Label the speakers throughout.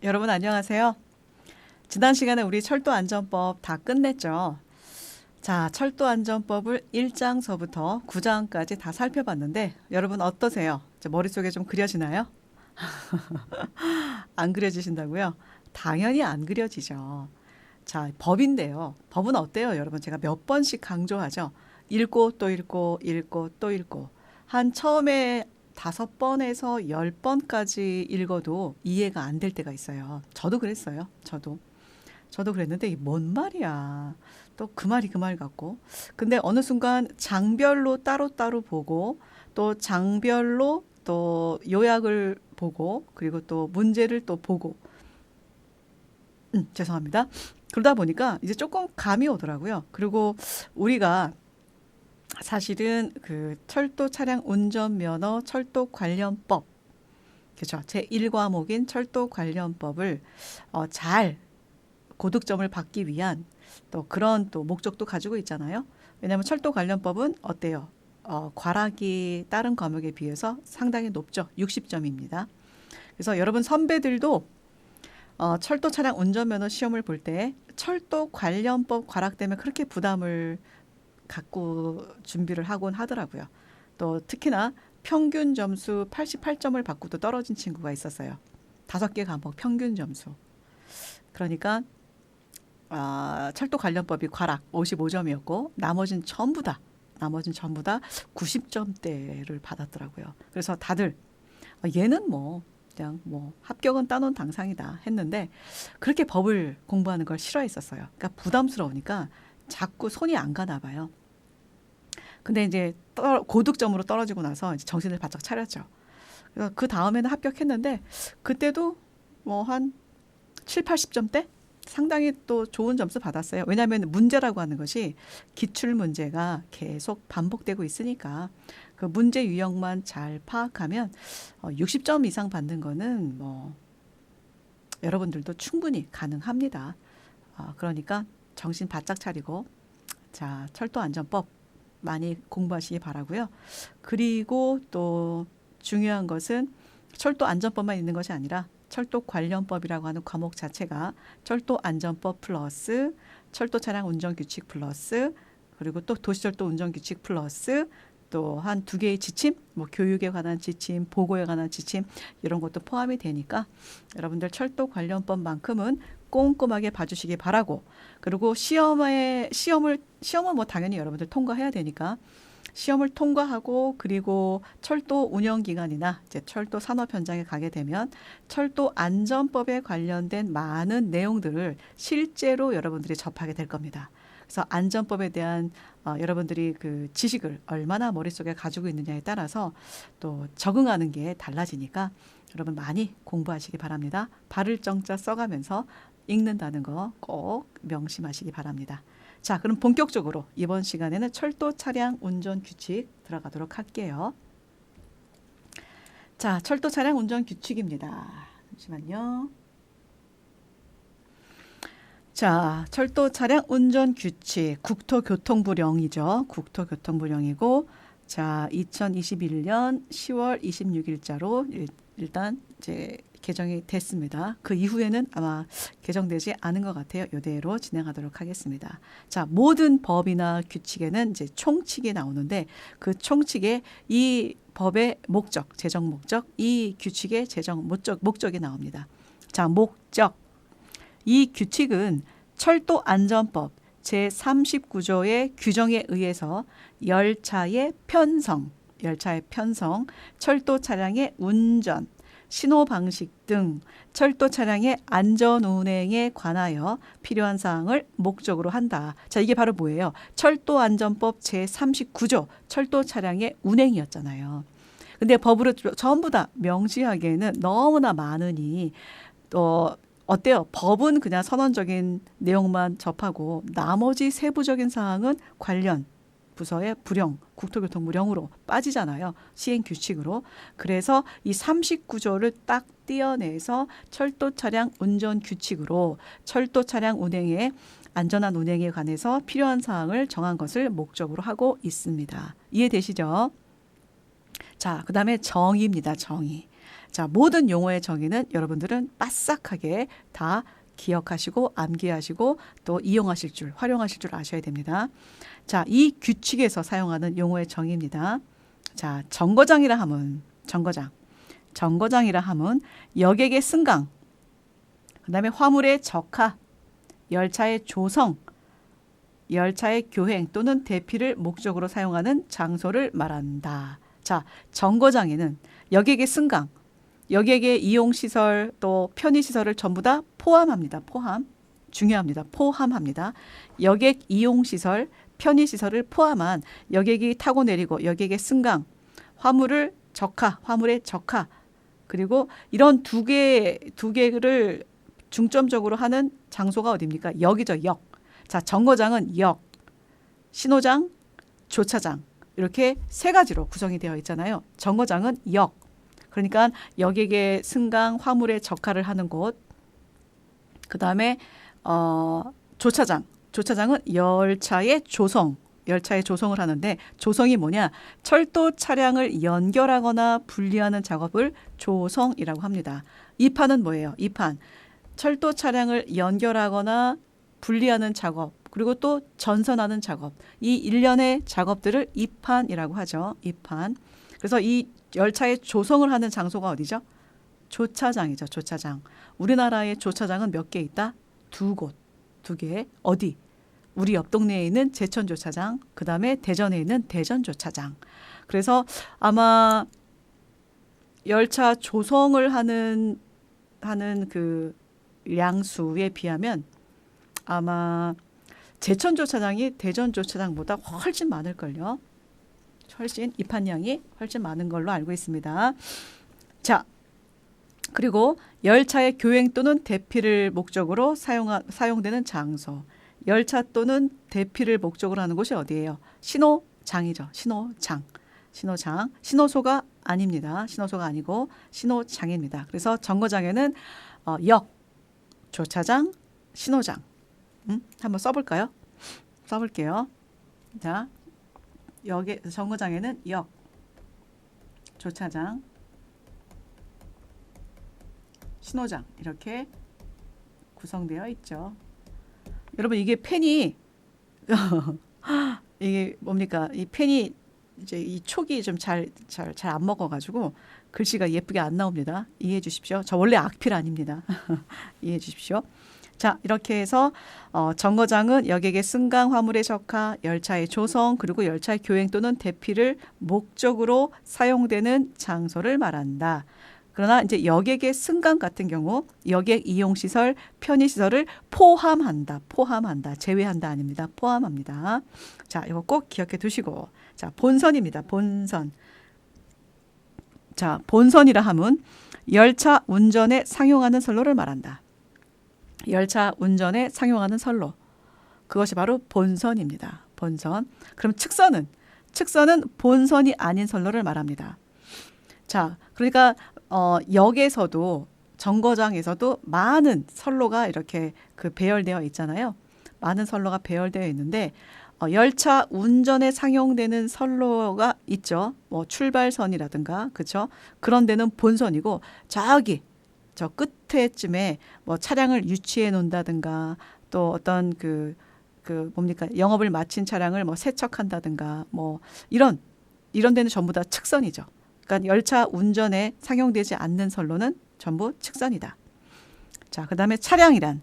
Speaker 1: 여러분 안녕하세요. 지난 시간에 우리 철도안전법 다 끝냈죠. 자, 철도안전법을 1장서부터 9장까지 다 살펴봤는데 여러분 어떠세요? 머릿속에 좀 그려지나요? 안 그려지신다고요? 당연히 안 그려지죠. 자, 법인데요. 법은 어때요, 여러분? 제가 몇 번씩 강조하죠. 읽고 또 읽고 읽고 또 읽고 한 처음에 5번에서 10번까지 읽어도 이해가 안 될 때가 있어요. 저도 그랬어요. 저도 그랬는데 이게 뭔 말이야. 또 그 말이 그 말 같고. 근데 어느 순간 장별로 따로따로 보고 또 장별로 또 요약을 보고 그리고 또 문제를 또 보고 죄송합니다. 그러다 보니까 이제 조금 감이 오더라고요. 그리고 우리가 사실은 그 철도 차량 운전면허 철도 관련법 그렇죠. 제1과목인 철도 관련법을 잘 고득점을 받기 위한 또 그런 또 목적도 가지고 있잖아요. 왜냐하면 철도 관련법은 어때요? 과락이 다른 과목에 비해서 상당히 높죠. 60점입니다. 그래서 여러분 선배들도 철도 차량 운전면허 시험을 볼 때 철도 관련법 과락 때문에 그렇게 부담을 갖고 준비를 하곤 하더라고요. 또 특히나 평균 점수 88점을 받고도 떨어진 친구가 있었어요. 5개 과목 평균 점수. 그러니까 철도 관련법이 과락 55점이었고 나머진 전부 다 90점대를 받았더라고요. 그래서 다들 얘는 뭐 그냥 뭐 합격은 따놓은 당상이다 했는데 그렇게 법을 공부하는 걸 싫어했었어요. 그러니까 부담스러우니까 자꾸 손이 안 가나 봐요. 근데 이제 고득점으로 떨어지고 나서 이제 정신을 바짝 차렸죠. 그래서 그 다음에는 합격했는데 그때도 뭐 한 7, 80점대? 상당히 또 좋은 점수 받았어요. 왜냐하면 문제라고 하는 것이 기출 문제가 계속 반복되고 있으니까 그 문제 유형만 잘 파악하면 60점 이상 받는 거는 뭐 여러분들도 충분히 가능합니다. 그러니까 정신 바짝 차리고 자, 철도안전법 많이 공부하시기 바라고요. 그리고 또 중요한 것은 철도안전법만 있는 것이 아니라 철도관련법이라고 하는 과목 자체가 철도안전법 플러스 철도 차량 운전 규칙 플러스 그리고 또 도시철도 운전 규칙 플러스 또 한 2개의 지침, 뭐 교육에 관한 지침, 보고에 관한 지침 이런 것도 포함이 되니까 여러분들 철도 관련법만큼은 꼼꼼하게 봐주시기 바라고 그리고 시험은 뭐 당연히 여러분들 통과해야 되니까 시험을 통과하고 그리고 철도 운영 기관이나 이제 철도 산업 현장에 가게 되면 철도 안전법에 관련된 많은 내용들을 실제로 여러분들이 접하게 될 겁니다. 그래서 안전법에 대한 여러분들이 그 지식을 얼마나 머릿속에 가지고 있느냐에 따라서 또 적응하는 게 달라지니까 여러분 많이 공부하시기 바랍니다. 발을 정자 써가면서 읽는다는 거 꼭 명심하시기 바랍니다. 자, 그럼 본격적으로 이번 시간에는 철도 차량 운전 규칙 들어가도록 할게요. 자, 철도 차량 운전 규칙입니다. 잠시만요. 자, 철도 차량 운전 규칙 국토교통부령이죠. 국토교통부령이고 자, 2021년 10월 26일자로 일단 이제 개정이 됐습니다. 그 이후에는 아마 개정되지 않은 것 같아요. 이대로 진행하도록 하겠습니다. 자, 모든 법이나 규칙에는 이제 총칙이 나오는데 그 총칙에 이 법의 목적, 제정 목적, 이 규칙의 제정 목적이 나옵니다. 자, 목적. 이 규칙은 철도안전법 제39조의 규정에 의해서 열차의 편성, 철도 차량의 운전, 신호 방식 등 철도 차량의 안전 운행에 관하여 필요한 사항을 목적으로 한다. 자, 이게 바로 뭐예요? 철도안전법 제39조 철도 차량의 운행이었잖아요. 근데 법으로 전부 다 명시하기에는 너무나 많으니 또 어때요? 법은 그냥 선언적인 내용만 접하고 나머지 세부적인 사항은 관련 부서의 국토교통부령으로 빠지잖아요. 시행 규칙으로. 그래서 이 39조를 딱 떼어내서 철도 차량 운전 규칙으로 철도 차량 운행에 안전한 운행에 관해서 필요한 사항을 정한 것을 목적으로 하고 있습니다. 이해되시죠? 자, 그다음에 정의입니다. 정의. 자, 모든 용어의 정의는 여러분들은 빠싹하게 다 기억하시고 암기하시고 또 이용하실 줄, 활용하실 줄 아셔야 됩니다. 자, 이 규칙에서 사용하는 용어의 정의입니다. 자, 정거장이라 함은 정거장이라 함은 여객의 승강, 그다음에 화물의 적하, 열차의 조성, 열차의 교행 또는 대피를 목적으로 사용하는 장소를 말한다. 자, 정거장에는 여객의 승강, 여객의 이용시설 또 편의시설을 전부 다 포함합니다. 포함. 중요합니다. 포함합니다. 여객 이용시설, 편의시설을 포함한 여객이 타고 내리고 여객의 승강, 화물의 적하, 그리고 이런 두 개를 중점적으로 하는 장소가 어디입니까? 역이죠, 역. 자, 정거장은 역, 신호장, 조차장 이렇게 세 가지로 구성이 되어 있잖아요. 정거장은 역. 그러니까 여객의 승강, 화물의 적하를 하는 곳. 그다음에 조차장은 열차의 조성을 하는데 조성이 뭐냐? 철도 차량을 연결하거나 분리하는 작업을 조성이라고 합니다. 이판은 뭐예요? 이판. 철도 차량을 연결하거나 분리하는 작업, 그리고 또 전선하는 작업. 이 일련의 작업들을 이판이라고 하죠. 이판. 그래서 이 열차의 조성을 하는 장소가 어디죠? 조차장이죠. 조차장. 우리나라의 조차장은 몇 개 있다? 두 개. 어디? 우리 옆 동네에 있는 제천조차장, 그 다음에 대전에 있는 대전조차장. 그래서 아마 열차 조성을 하는 그 양수에 비하면 아마 제천조차장이 대전조차장보다 훨씬 많을걸요. 훨씬 입판량이 훨씬 많은 걸로 알고 있습니다. 자, 그리고 열차의 교행 또는 대피를 목적으로 사용되는 장소. 열차 또는 대피를 목적으로 하는 곳이 어디예요? 신호장이죠. 신호장. 신호소가 아닙니다. 신호소가 아니고 신호장입니다. 그래서 정거장에는 역, 조차장, 신호장. 한번 써볼까요? 써볼게요. 자, 정거장에는 역, 조차장, 신호장 이렇게 구성되어 있죠. 여러분 이게 펜이 이게 뭡니까? 이 펜이 이제 이 촉이 좀 잘 안 먹어가지고 글씨가 예쁘게 안 나옵니다. 이해해 주십시오. 저 원래 악필 아닙니다. 이해해 주십시오. 자, 이렇게 해서 정거장은 여객의 승강, 화물의 적하, 열차의 조성, 그리고 열차의 교행 또는 대피를 목적으로 사용되는 장소를 말한다. 그러나 이제 여객의 승강 같은 경우 여객 이용시설, 편의시설을 포함한다. 제외한다 아닙니다. 포함합니다. 자, 이거 꼭 기억해 두시고. 자, 본선입니다. 본선. 자, 본선이라 함은 열차 운전에 상용하는 선로를 말한다. 열차 운전에 상용하는 선로. 그것이 바로 본선입니다. 본선. 그럼 측선은 본선이 아닌 선로를 말합니다. 자, 그러니까 역에서도 정거장에서도 많은 선로가 이렇게 배열되어 있잖아요. 많은 선로가 배열되어 있는데 열차 운전에 상용되는 선로가 있죠. 뭐 출발선이라든가 그렇죠. 그런 데는 본선이고 저기 저 끝에쯤에 뭐 차량을 유치해 놓는다든가 또 어떤 뭡니까 영업을 마친 차량을 뭐 세척한다든가 뭐 이런 데는 전부 다 측선이죠. 그러니까 열차 운전에 상용되지 않는 선로는 전부 측선이다. 자, 그다음에 차량이란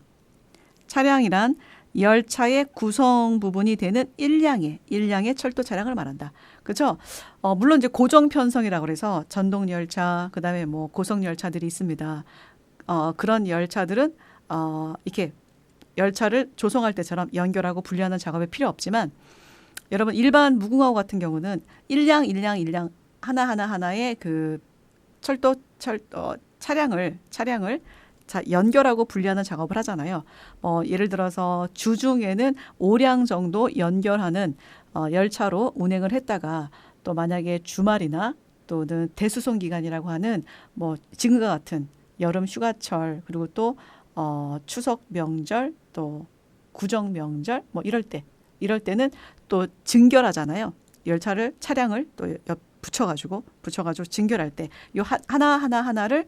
Speaker 1: 열차의 구성 부분이 되는 일량의 철도 차량을 말한다. 그렇죠? 물론 이제 고정 편성이라고 그래서 전동 열차, 그다음에 뭐 고속 열차들이 있습니다. 그런 열차들은 이렇게 열차를 조성할 때처럼 연결하고 분리하는 작업이 필요 없지만 여러분 일반 무궁화호 같은 경우는 일량 하나의 그 철도 차량을 자, 연결하고 분리하는 작업을 하잖아요. 예를 들어서 주중에는 5량 정도 연결하는 열차로 운행을 했다가 또 만약에 주말이나 또는 대수송 기간이라고 하는 뭐 지금과 같은 여름 휴가철 그리고 또 추석 명절 또 구정 명절 뭐 이럴 때는 또 증결하잖아요. 차량을 또 붙여가지고 진결할 때 요 하나를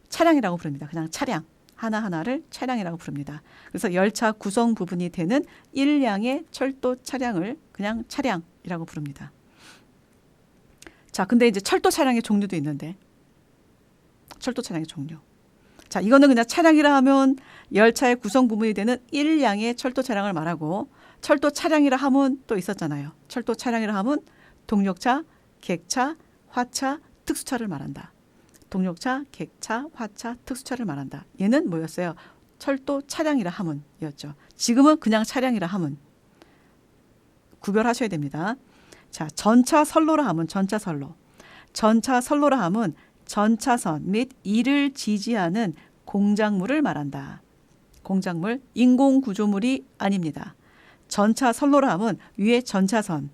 Speaker 1: 차량이라고 부릅니다. 그냥 차량. 하나하나를 차량이라고 부릅니다. 그래서 열차 구성 부분이 되는 일량의 철도 차량을 그냥 차량이라고 부릅니다. 자, 근데 이제 철도 차량의 종류도 있는데, 철도 차량의 종류. 자, 이거는 그냥 차량이라 하면 열차의 구성 부분이 되는 일량의 철도 차량을 말하고, 철도 차량이라 하면 또 있었잖아요. 철도 차량이라 하면 동력차, 객차, 화차, 특수차를 말한다. 동력차, 객차, 화차, 특수차를 말한다. 얘는 뭐였어요? 철도 차량이라 하면이었죠. 지금은 그냥 차량이라 하면. 구별하셔야 됩니다. 자, 전차 선로라 하면 전차선로. 전차선로라 하면 전차선 및 이를 지지하는 공작물을 말한다. 공작물, 인공구조물이 아닙니다. 전차선로라 하면 위에 전차선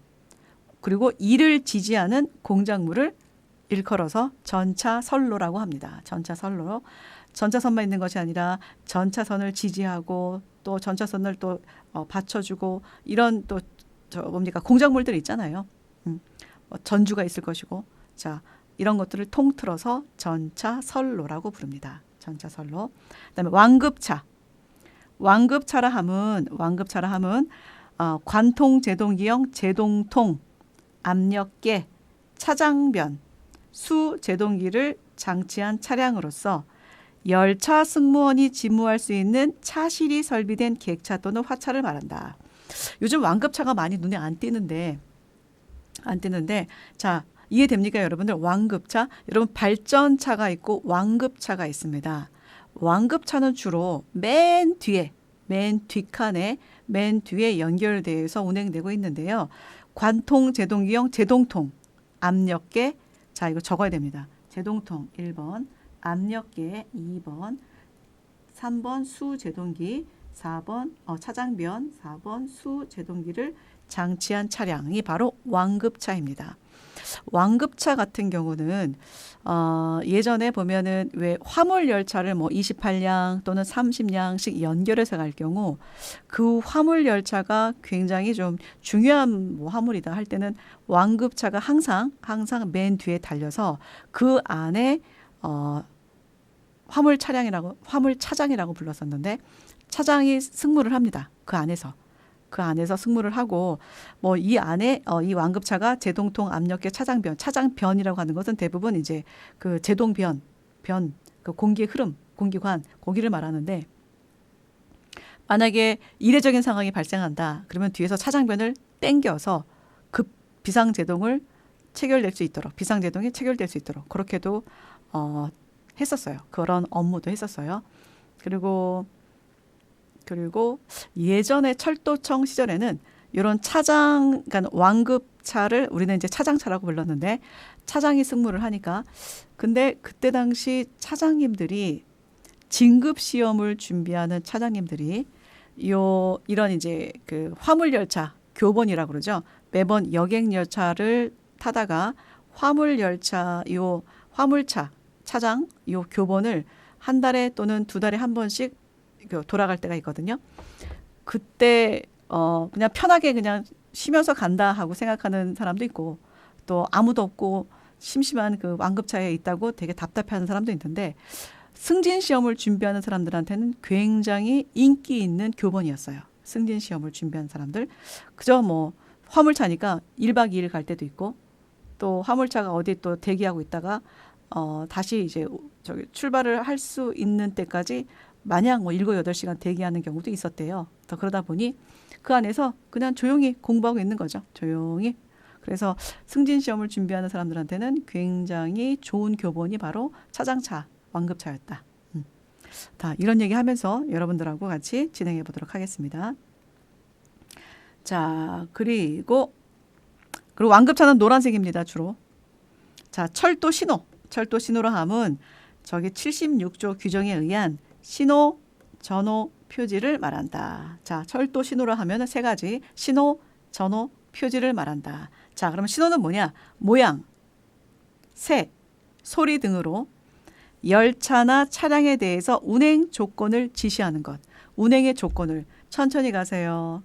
Speaker 1: 그리고 이를 지지하는 공작물을 일컬어서 전차선로라고 합니다. 전차선로. 전차선만 있는 것이 아니라 전차선을 지지하고 또 전차선을 또 받쳐주고 이런 또 뭡니까 공작물들 있잖아요. 전주가 있을 것이고 자 이런 것들을 통틀어서 전차선로라고 부릅니다. 전차선로. 그다음에 완급차. 완급차라 함은 관통 제동기형 제동통 압력계 차장변 수 제동기를 장치한 차량으로서 열차 승무원이 집무할 수 있는 차실이 설비된 객차 또는 화차를 말한다. 요즘 완급차가 많이 눈에 안 띄는데 자 이해됩니까 여러분들? 완급차 여러분 발전차가 있고 완급차가 있습니다. 완급차는 주로 맨 뒷칸에 맨 뒤에 연결돼서 운행되고 있는데요. 관통 제동기형 제동통 압력계 자 이거 적어야 됩니다. 제동통 1번 압력계 2번 3번 수제동기 4번 차장변 4번 수제동기를 장치한 차량이 바로 완급차입니다. 완급차 같은 경우는 예전에 보면은 왜 화물 열차를 뭐 28량 또는 30량씩 연결해서 갈 경우 그 화물 열차가 굉장히 좀 중요한 뭐 화물이다 할 때는 완급차가 항상 맨 뒤에 달려서 그 안에 화물 차장이라고 불렀었는데 차장이 승무를 합니다. 그 안에서 승무를 하고 뭐 이 안에 이 완급차가 제동통 압력계 차장변이라고 하는 것은 대부분 이제 그 제동변 그 공기의 흐름 공기관 거기를 말하는데 만약에 이례적인 상황이 발생한다 그러면 뒤에서 차장변을 땡겨서 급 비상제동을 비상제동이 체결될 수 있도록 그렇게도 했었어요. 그런 업무도 했었어요. 그리고 예전에 철도청 시절에는 이런 그러니까 완급차를 우리는 이제 차장차라고 불렀는데 차장이 승무를 하니까 근데 그때 당시 차장님들이 진급 시험을 준비하는 차장님들이 이런 이제 그 화물열차 교본이라고 그러죠. 매번 여객열차를 타다가 화물열차 화물차 차장 교본을 한 달에 또는 두 달에 한 번씩 돌아갈 때가 있거든요. 그때 그냥 편하게 그냥 쉬면서 간다 하고 생각하는 사람도 있고 또 아무도 없고 심심한 그 완급차에 있다고 되게 답답해하는 사람도 있는데 승진 시험을 준비하는 사람들한테는 굉장히 인기 있는 교본이었어요. 승진 시험을 준비하는 사람들 그저 뭐 화물차니까 1박 2일 갈 때도 있고 또 화물차가 어디 또 대기하고 있다가 다시 이제 출발을 할 수 있는 때까지 마냥 뭐 7, 8시간 대기하는 경우도 있었대요. 더 그러다 보니 그 안에서 그냥 조용히 공부하고 있는 거죠. 조용히. 그래서 승진 시험을 준비하는 사람들한테는 굉장히 좋은 교본이 바로 차장차, 완급차였다. 자, 이런 얘기 하면서 여러분들하고 같이 진행해 보도록 하겠습니다. 자, 그리고 완급차는 노란색입니다. 주로. 자, 철도 신호로 하면 저기 76조 규정에 의한 신호, 전호, 표지를 말한다. 자, 철도 신호로 하면 세 가지 신호, 전호, 표지를 말한다. 자, 그러면 신호는 뭐냐? 모양, 색, 소리 등으로 열차나 차량에 대해서 운행 조건을 지시하는 것. 운행의 조건을 천천히 가세요.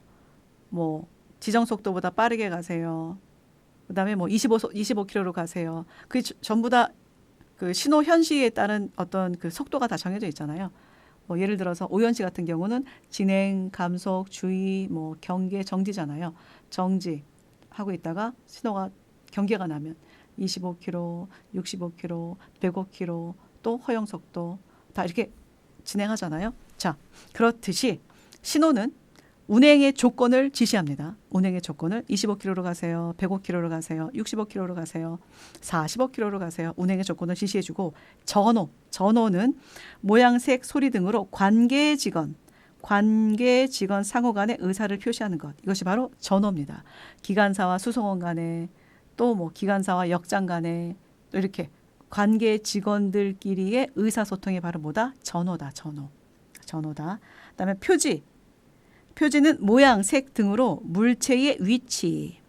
Speaker 1: 뭐 지정 속도보다 빠르게 가세요. 그다음에 뭐 25km로 가세요. 그 전부 다 그 신호 현시에 따른 어떤 그 속도가 다 정해져 있잖아요. 뭐 예를 들어서 오연시 같은 경우는 진행, 감속, 주의, 뭐 경계, 정지잖아요. 정지 하고 있다가 신호가 경계가 나면 25km, 65km, 105km 또 허용 속도 다 이렇게 진행하잖아요. 자, 그렇듯이 신호는 운행의 조건을 지시합니다. 운행의 조건을 25km로 가세요. 105km로 가세요. 65km로 가세요. 45km로 가세요. 운행의 조건을 지시해주고 전호는 모양색, 소리 등으로 관계 직원 상호 간의 의사를 표시하는 것. 이것이 바로 전호입니다. 기관사와 수송원 간에 또 뭐 기관사와 역장 간에 또 이렇게 관계 직원들끼리의 의사소통이 바로 뭐다? 전호다. 전호다. 그다음에 표지는 모양, 색 등으로 물체의 위치,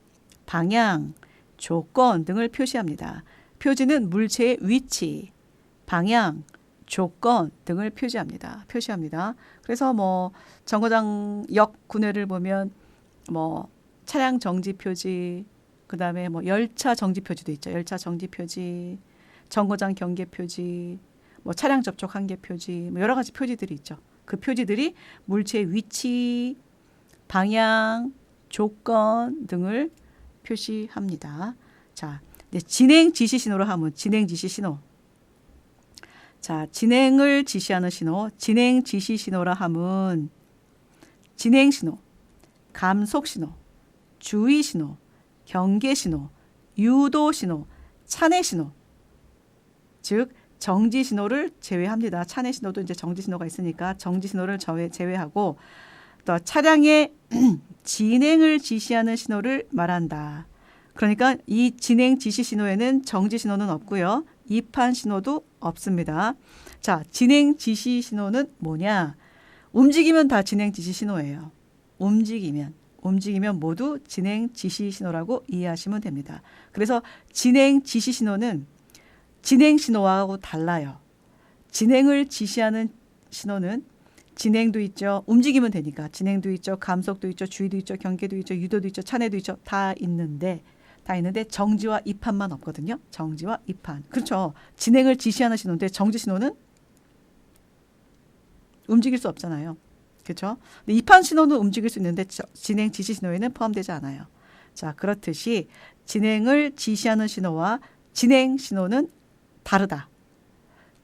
Speaker 1: 방향, 조건 등을 표시합니다. 표지는 물체의 위치, 방향, 조건 등을 표시합니다. 그래서 뭐 정거장역 구내를 보면 뭐 차량 정지 표지, 그다음에 뭐 열차 정지 표지도 있죠. 열차 정지 표지, 정거장 경계 표지, 뭐 차량 접촉 한계 표지, 뭐 여러 가지 표지들이 있죠. 그 표지들이 물체의 위치, 방향, 조건 등을 표시합니다. 자, 진행 지시 신호로 하면 진행 지시 신호. 자, 진행을 지시하는 신호, 진행 지시 신호라 하면 진행 신호, 감속 신호, 주의 신호, 경계 신호, 유도 신호, 차내 신호. 즉 정지 신호를 제외합니다. 차내 신호도 이제 정지 신호가 있으니까 정지 신호를 제외하고 또 차량의 진행을 지시하는 신호를 말한다. 그러니까 이 진행 지시 신호에는 정지 신호는 없고요. 이판 신호도 없습니다. 자, 진행 지시 신호는 뭐냐? 움직이면 다 진행 지시 신호예요. 움직이면 모두 진행 지시 신호라고 이해하시면 됩니다. 그래서 진행 지시 신호는 진행 신호하고 달라요. 진행을 지시하는 신호는 진행도 있죠. 움직이면 되니까 진행도 있죠. 감속도 있죠. 주의도 있죠. 경계도 있죠. 유도도 있죠. 차내도 있죠. 다 있는데 정지와 이판만 없거든요. 정지와 이판. 그렇죠. 진행을 지시하는 신호인데 정지 신호는 움직일 수 없잖아요. 그렇죠. 근데 이판 신호는 움직일 수 있는데 진행 지시 신호에는 포함되지 않아요. 자, 그렇듯이 진행을 지시하는 신호와 진행 신호는 다르다.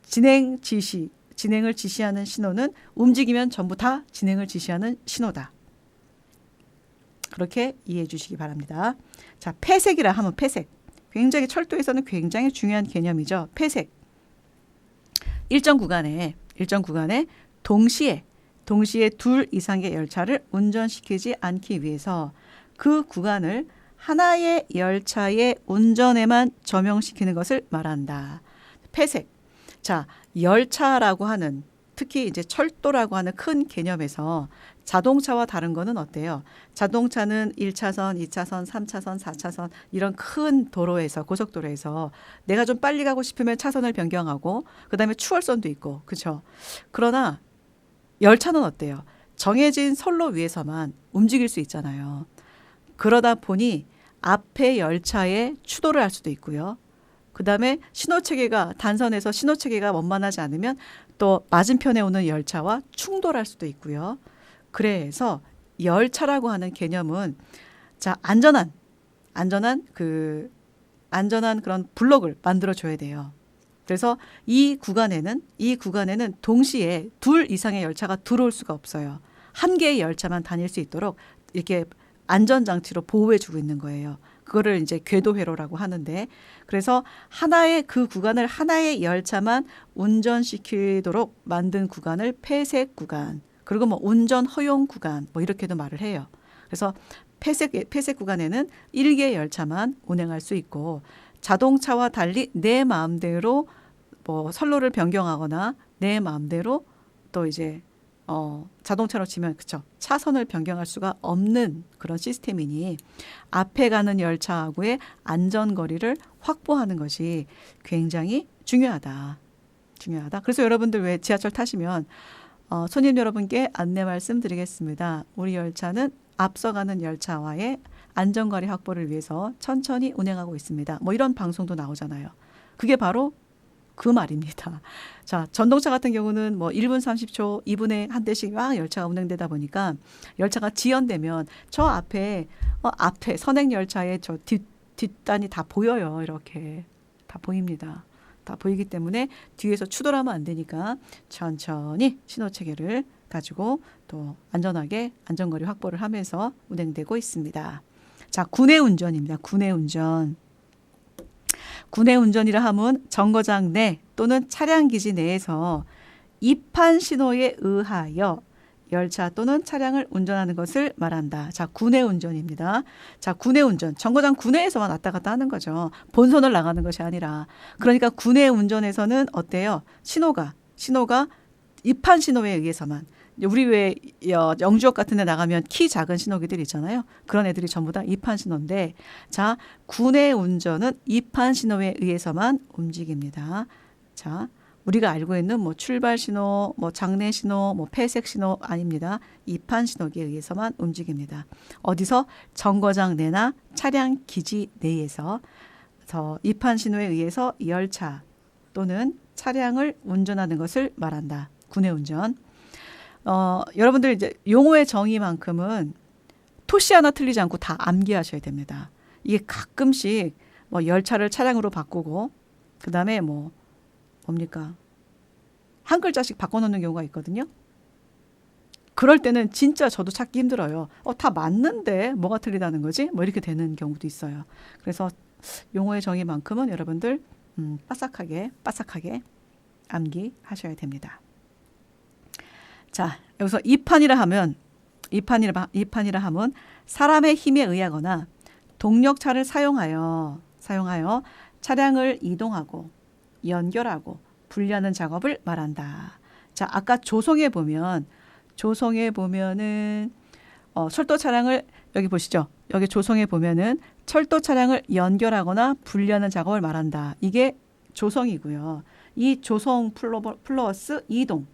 Speaker 1: 진행을 지시하는 신호는 움직이면 전부 다 진행을 지시하는 신호다. 그렇게 이해해 주시기 바랍니다. 자, 폐색이라 하면 폐색. 굉장히 철도에서는 굉장히 중요한 개념이죠. 폐색. 일정 구간에 동시에 둘 이상의 열차를 운전시키지 않기 위해서 그 구간을 하나의 열차의 운전에만 점용시키는 것을 말한다. 폐색. 자, 열차라고 하는 특히 이제 철도라고 하는 큰 개념에서 자동차와 다른 거는 어때요? 자동차는 1차선, 2차선, 3차선, 4차선 이런 큰 도로에서 고속도로에서 내가 좀 빨리 가고 싶으면 차선을 변경하고 그다음에 추월선도 있고 그렇죠? 그러나 열차는 어때요? 정해진 선로 위에서만 움직일 수 있잖아요. 그러다 보니 앞에 열차에 추돌을 할 수도 있고요. 그다음에 신호체계가 단선에서 신호체계가 원만하지 않으면 또 맞은편에 오는 열차와 충돌할 수도 있고요. 그래서 열차라고 하는 개념은 자, 안전한 그런 블록을 만들어 줘야 돼요. 그래서 이 구간에는 동시에 둘 이상의 열차가 들어올 수가 없어요. 한 개의 열차만 다닐 수 있도록 이렇게 안전장치로 보호해 주고 있는 거예요. 그거를 이제 궤도회로라고 하는데 그래서 그 구간을 하나의 열차만 운전시키도록 만든 구간을 폐색 구간 그리고 뭐 운전 허용 구간 뭐 이렇게도 말을 해요. 그래서 폐색 구간에는 1개 열차만 운행할 수 있고 자동차와 달리 내 마음대로 뭐 선로를 변경하거나 내 마음대로 또 이제 자동차로 치면 그쵸 차선을 변경할 수가 없는 그런 시스템이니 앞에 가는 열차하고의 안전거리를 확보하는 것이 굉장히 중요하다. 그래서 여러분들 왜 지하철 타시면 손님 여러분께 안내 말씀드리겠습니다. 우리 열차는 앞서가는 열차와의 안전거리 확보를 위해서 천천히 운행하고 있습니다. 뭐 이런 방송도 나오잖아요. 그게 바로 그 말입니다. 자, 전동차 같은 경우는 뭐 1분 30초, 2분에 한 대씩 막 열차가 운행되다 보니까 열차가 지연되면 저 앞에 선행 열차의 저 뒷단이 다 보여요. 이렇게 다 보입니다. 다 보이기 때문에 뒤에서 추돌하면 안 되니까 천천히 신호 체계를 가지고 또 안전하게 안전거리 확보를 하면서 운행되고 있습니다. 자, 구내 운전입니다. 구내 운전. 구내 운전이라 함은 정거장 내 또는 차량 기지 내에서 입판 신호에 의하여 열차 또는 차량을 운전하는 것을 말한다. 자, 구내 운전입니다. 자, 구내 운전. 정거장 구내에서만 왔다 갔다 하는 거죠. 본선을 나가는 것이 아니라. 그러니까 구내 운전에서는 어때요? 신호가 입판 신호에 의해서만. 우리 왜 영주역 같은 데 나가면 키 작은 신호기들 있잖아요. 그런 애들이 전부 다 입판 신호인데, 자, 구내 운전은 입판 신호에 의해서만 움직입니다. 자, 우리가 알고 있는 뭐 출발 신호, 뭐 장내 신호, 뭐 폐색 신호 아닙니다. 입판 신호기에 의해서만 움직입니다. 어디서? 정거장 내나 차량 기지 내에서 입판 신호에 의해서 열차 또는 차량을 운전하는 것을 말한다. 구내 운전. 여러분들 이제 용어의 정의만큼은 토시 하나 틀리지 않고 다 암기하셔야 됩니다. 이게 가끔씩 뭐 열차를 차량으로 바꾸고 그다음에 뭡니까? 한 글자씩 바꿔놓는 경우가 있거든요. 그럴 때는 진짜 저도 찾기 힘들어요. 다 맞는데 뭐가 틀리다는 거지? 뭐 이렇게 되는 경우도 있어요. 그래서 용어의 정의만큼은 여러분들 빠삭하게 암기하셔야 됩니다. 자, 여기서 입판이라 하면 사람의 힘에 의하거나 동력차를 사용하여 차량을 이동하고 연결하고 분리하는 작업을 말한다. 자, 아까 조성에 보면은 철도 차량을 여기 보시죠. 여기 조성에 보면은 철도 차량을 연결하거나 분리하는 작업을 말한다. 이게 조성이고요. 이 조성 플러스 이동.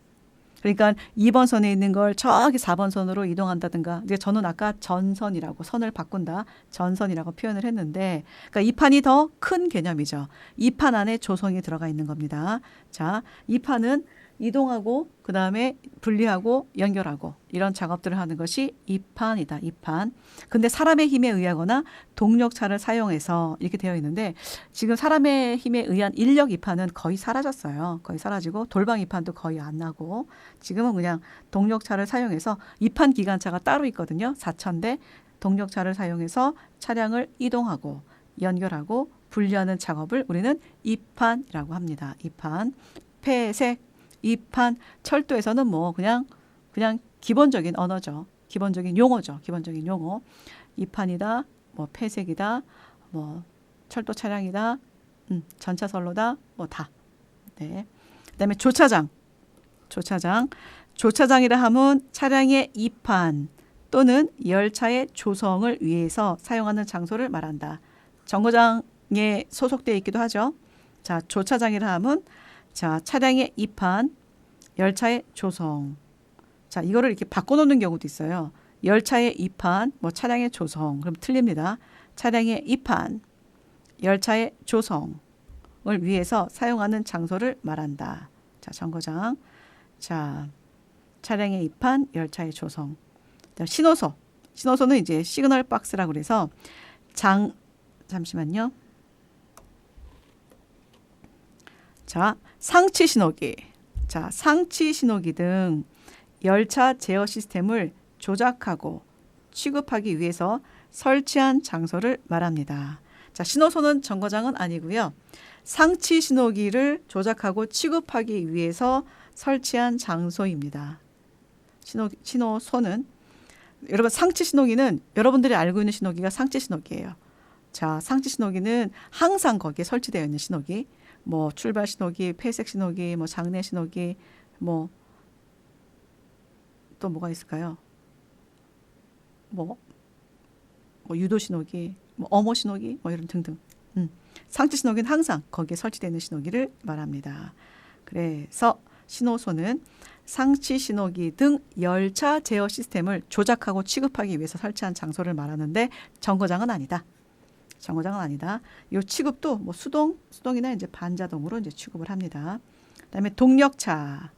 Speaker 1: 그러니까 2번 선에 있는 걸 저기 4번 선으로 이동한다든가. 이제 저는 아까 전선이라고 선을 바꾼다. 전선이라고 표현을 했는데, 그러니까 이 판이 더 큰 개념이죠. 이 판 안에 조성이 들어가 있는 겁니다. 자, 이 판은 이동하고 그다음에 분리하고 연결하고 이런 작업들을 하는 것이 입판이다. 입판. 근데 사람의 힘에 의하거나 동력차를 사용해서 이렇게 되어 있는데 지금 사람의 힘에 의한 인력 입판은 거의 사라졌어요. 거의 사라지고 돌방 입판도 거의 안 나고 지금은 그냥 동력차를 사용해서 입판 기관차가 따로 있거든요. 4,000대 동력차를 사용해서 차량을 이동하고 연결하고 분리하는 작업을 우리는 입판이라고 합니다. 입판. 폐색 입판, 철도에서는 뭐 그냥 기본적인 언어죠. 기본적인 용어죠. 기본적인 용어. 입판이다, 뭐 폐색이다, 뭐 철도 차량이다, 전차선로다, 뭐 다. 네. 그다음에 조차장이라 함은 차량의 입판 또는 열차의 조성을 위해서 사용하는 장소를 말한다. 정거장에 소속되어 있기도 하죠. 자, 조차장이라 함은 자, 차량의 입판, 열차의 조성. 자, 이거를 이렇게 바꿔놓는 경우도 있어요. 열차의 입판, 뭐 차량의 조성. 그럼 틀립니다. 차량의 입판, 열차의 조성을 위해서 사용하는 장소를 말한다. 자, 정거장. 자, 차량의 입판, 열차의 조성. 신호소. 신호소는 이제 시그널 박스라고 그래서 잠시만요. 자, 상치 신호기. 자, 상치 신호기 등 열차 제어 시스템을 조작하고 취급하기 위해서 설치한 장소를 말합니다. 자, 신호소는 정거장은 아니고요. 상치 신호기를 조작하고 취급하기 위해서 설치한 장소입니다. 신호소는 여러분 상치 신호기는 여러분들이 알고 있는 신호기가 상치 신호기예요. 자, 상치 신호기는 항상 거기에 설치되어 있는 신호기. 뭐 출발 신호기, 폐색 신호기, 뭐 장내 신호기, 뭐 또 뭐가 있을까요? 뭐 유도 신호기, 뭐 어모 신호기, 뭐 이런 등등. 상치 신호기는 항상 거기에 설치되어 있는 신호기를 말합니다. 그래서 신호소는 상치 신호기 등 열차 제어 시스템을 조작하고 취급하기 위해서 설치한 장소를 말하는데 정거장은 아니다. 정거장은 아니다. 이 취급도 뭐 수동이나 이제 반자동으로 이제 취급을 합니다. 그다음에 동력차.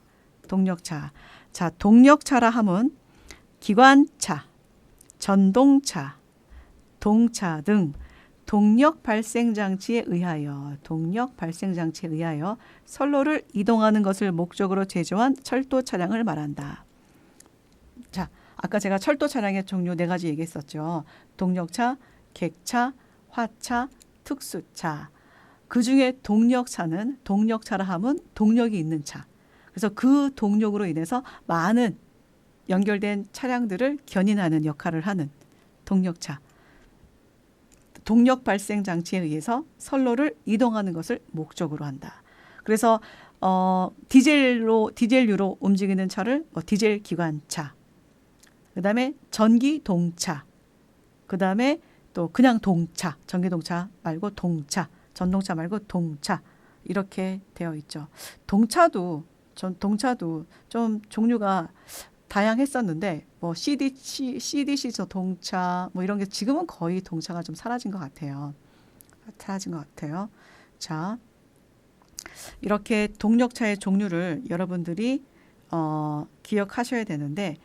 Speaker 1: 자, 동력차라 함은 기관차, 전동차, 동차 등 동력 발생 장치에 의하여 선로를 이동하는 것을 목적으로 제조한 철도 차량을 말한다. 자, 아까 제가 철도 차량의 종류 4가지 얘기했었죠. 동력차, 객차, 화차, 특수차. 그중에 동력차라 함은 동력이 있는 차. 그래서 그 동력으로 인해서 많은 연결된 차량들을 견인하는 역할을 하는 동력차. 동력 발생 장치에 의해서 선로를 이동하는 것을 목적으로 한다. 그래서 디젤유로 움직이는 차를 디젤 기관차, 그다음에 전기 동차, 그다음에 또 그냥 동차, 전기동차 말고 동차, 전동차 말고 동차 이렇게 되어 있죠. 동차도 좀 종류가 다양했었는데 뭐 CDC 동차 뭐 이런 게 지금은 거의 동차가 좀 사라진 것 같아요. 자, 이렇게 동력차의 종류를 여러분들이 기억하셔야 되는데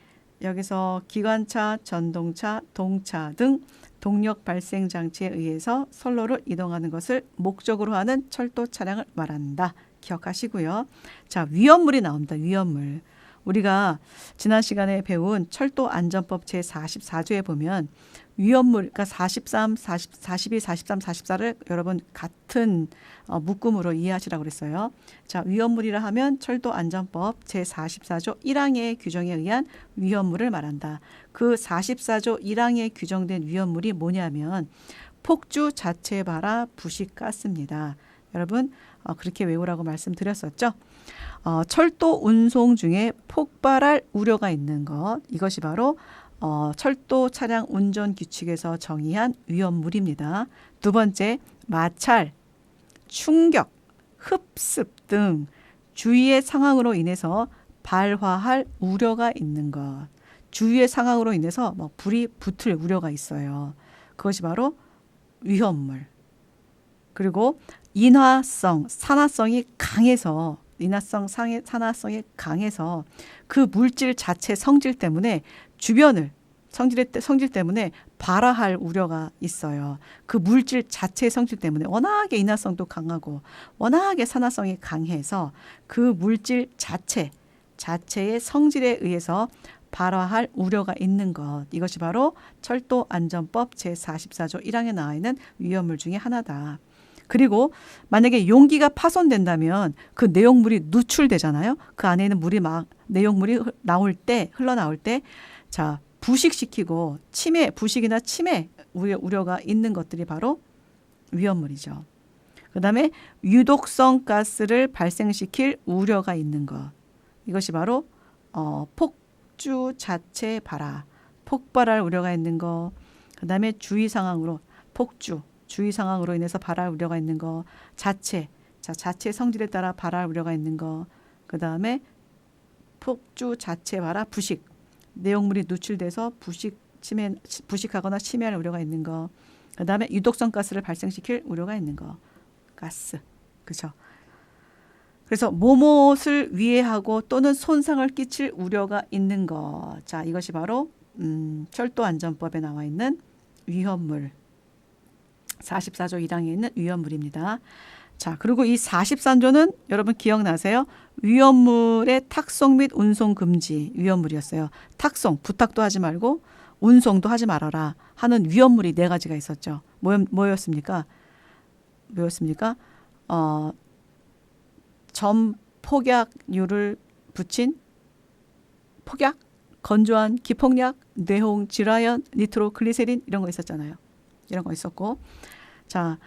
Speaker 1: 여기서 기관차, 전동차, 동차 등 동력 발생 장치에 의해서 선로를 이동하는 것을 목적으로 하는 철도 차량을 말한다. 기억하시고요. 자, 위험물이 나옵니다. 위험물. 우리가 지난 시간에 배운 철도 안전법 제44조에 보면 위험물, 그러니까 43, 42, 43, 44를 여러분 같은 묶음으로 이해하시라고 그랬어요. 자, 위험물이라 하면 철도 안전법 제44조 1항의 규정에 의한 위험물을 말한다. 그 44조 1항에 규정된 위험물이 뭐냐면 폭주 자체 발화 부식가스입니다. 여러분 그렇게 외우라고 말씀드렸었죠. 철도 운송 중에 폭발할 우려가 있는 것, 이것이 바로 철도 차량 운전 규칙에서 정의한 위험물입니다. 두 번째, 마찰, 충격, 흡습 등 주위의 상황으로 인해서 발화할 우려가 있는 것. 주위의 상황으로 인해서 불이 붙을 우려가 있어요. 그것이 바로 위험물. 그리고 인화성, 산화성이 강해서 산화성이 강해서 그 물질 자체 성질 때문에 주변을 성질 때문에 발화할 우려가 있어요. 그 물질 자체의 성질 때문에 워낙에 인화성도 강하고 워낙에 산화성이 강해서 그 물질 자체의 성질에 의해서 발화할 우려가 있는 것. 이것이 바로 철도안전법 제44조 1항에 나와 있는 위험물 중에 하나다. 그리고 만약에 용기가 파손된다면 그 내용물이 누출되잖아요. 그 안에 있는 내용물이 흘러나올 때 자, 부식시키고 부식이나 치매 우려가 있는 것들이 바로 위험물이죠. 그다음에 유독성 가스를 발생시킬 우려가 있는 것. 이것이 바로 폭주 자체 발화, 폭발할 우려가 있는 것. 그다음에 주의 상황으로 인해서 발할 우려가 있는 거, 자체 성질에 따라 발할 우려가 있는 거, 그 다음에 폭주 자체 발화 부식, 내용물이 누출돼서 부식하거나 침해할 우려가 있는 거, 그 다음에 유독성 가스를 발생시킬 우려가 있는 거, 가스, 그렇죠? 그래서 모못을 위해하고 또는 손상을 끼칠 우려가 있는 거, 자, 이것이 바로 철도안전법에 나와 있는 위험물. 44조 1항에 있는 위험물입니다. 자, 그리고 이 43조는 여러분 기억나세요? 위험물의 탁송 및 운송 금지 위험물이었어요. 탁송, 부탁도 하지 말고 운송도 하지 말아라 하는 위험물이 4가지가 있었죠. 뭐였습니까? 점폭약류를 붙인 폭약, 건조한 기폭약, 뇌홍, 질화연, 니트로글리세린 이런 거 있었잖아요. 이런 거 있었고, 자,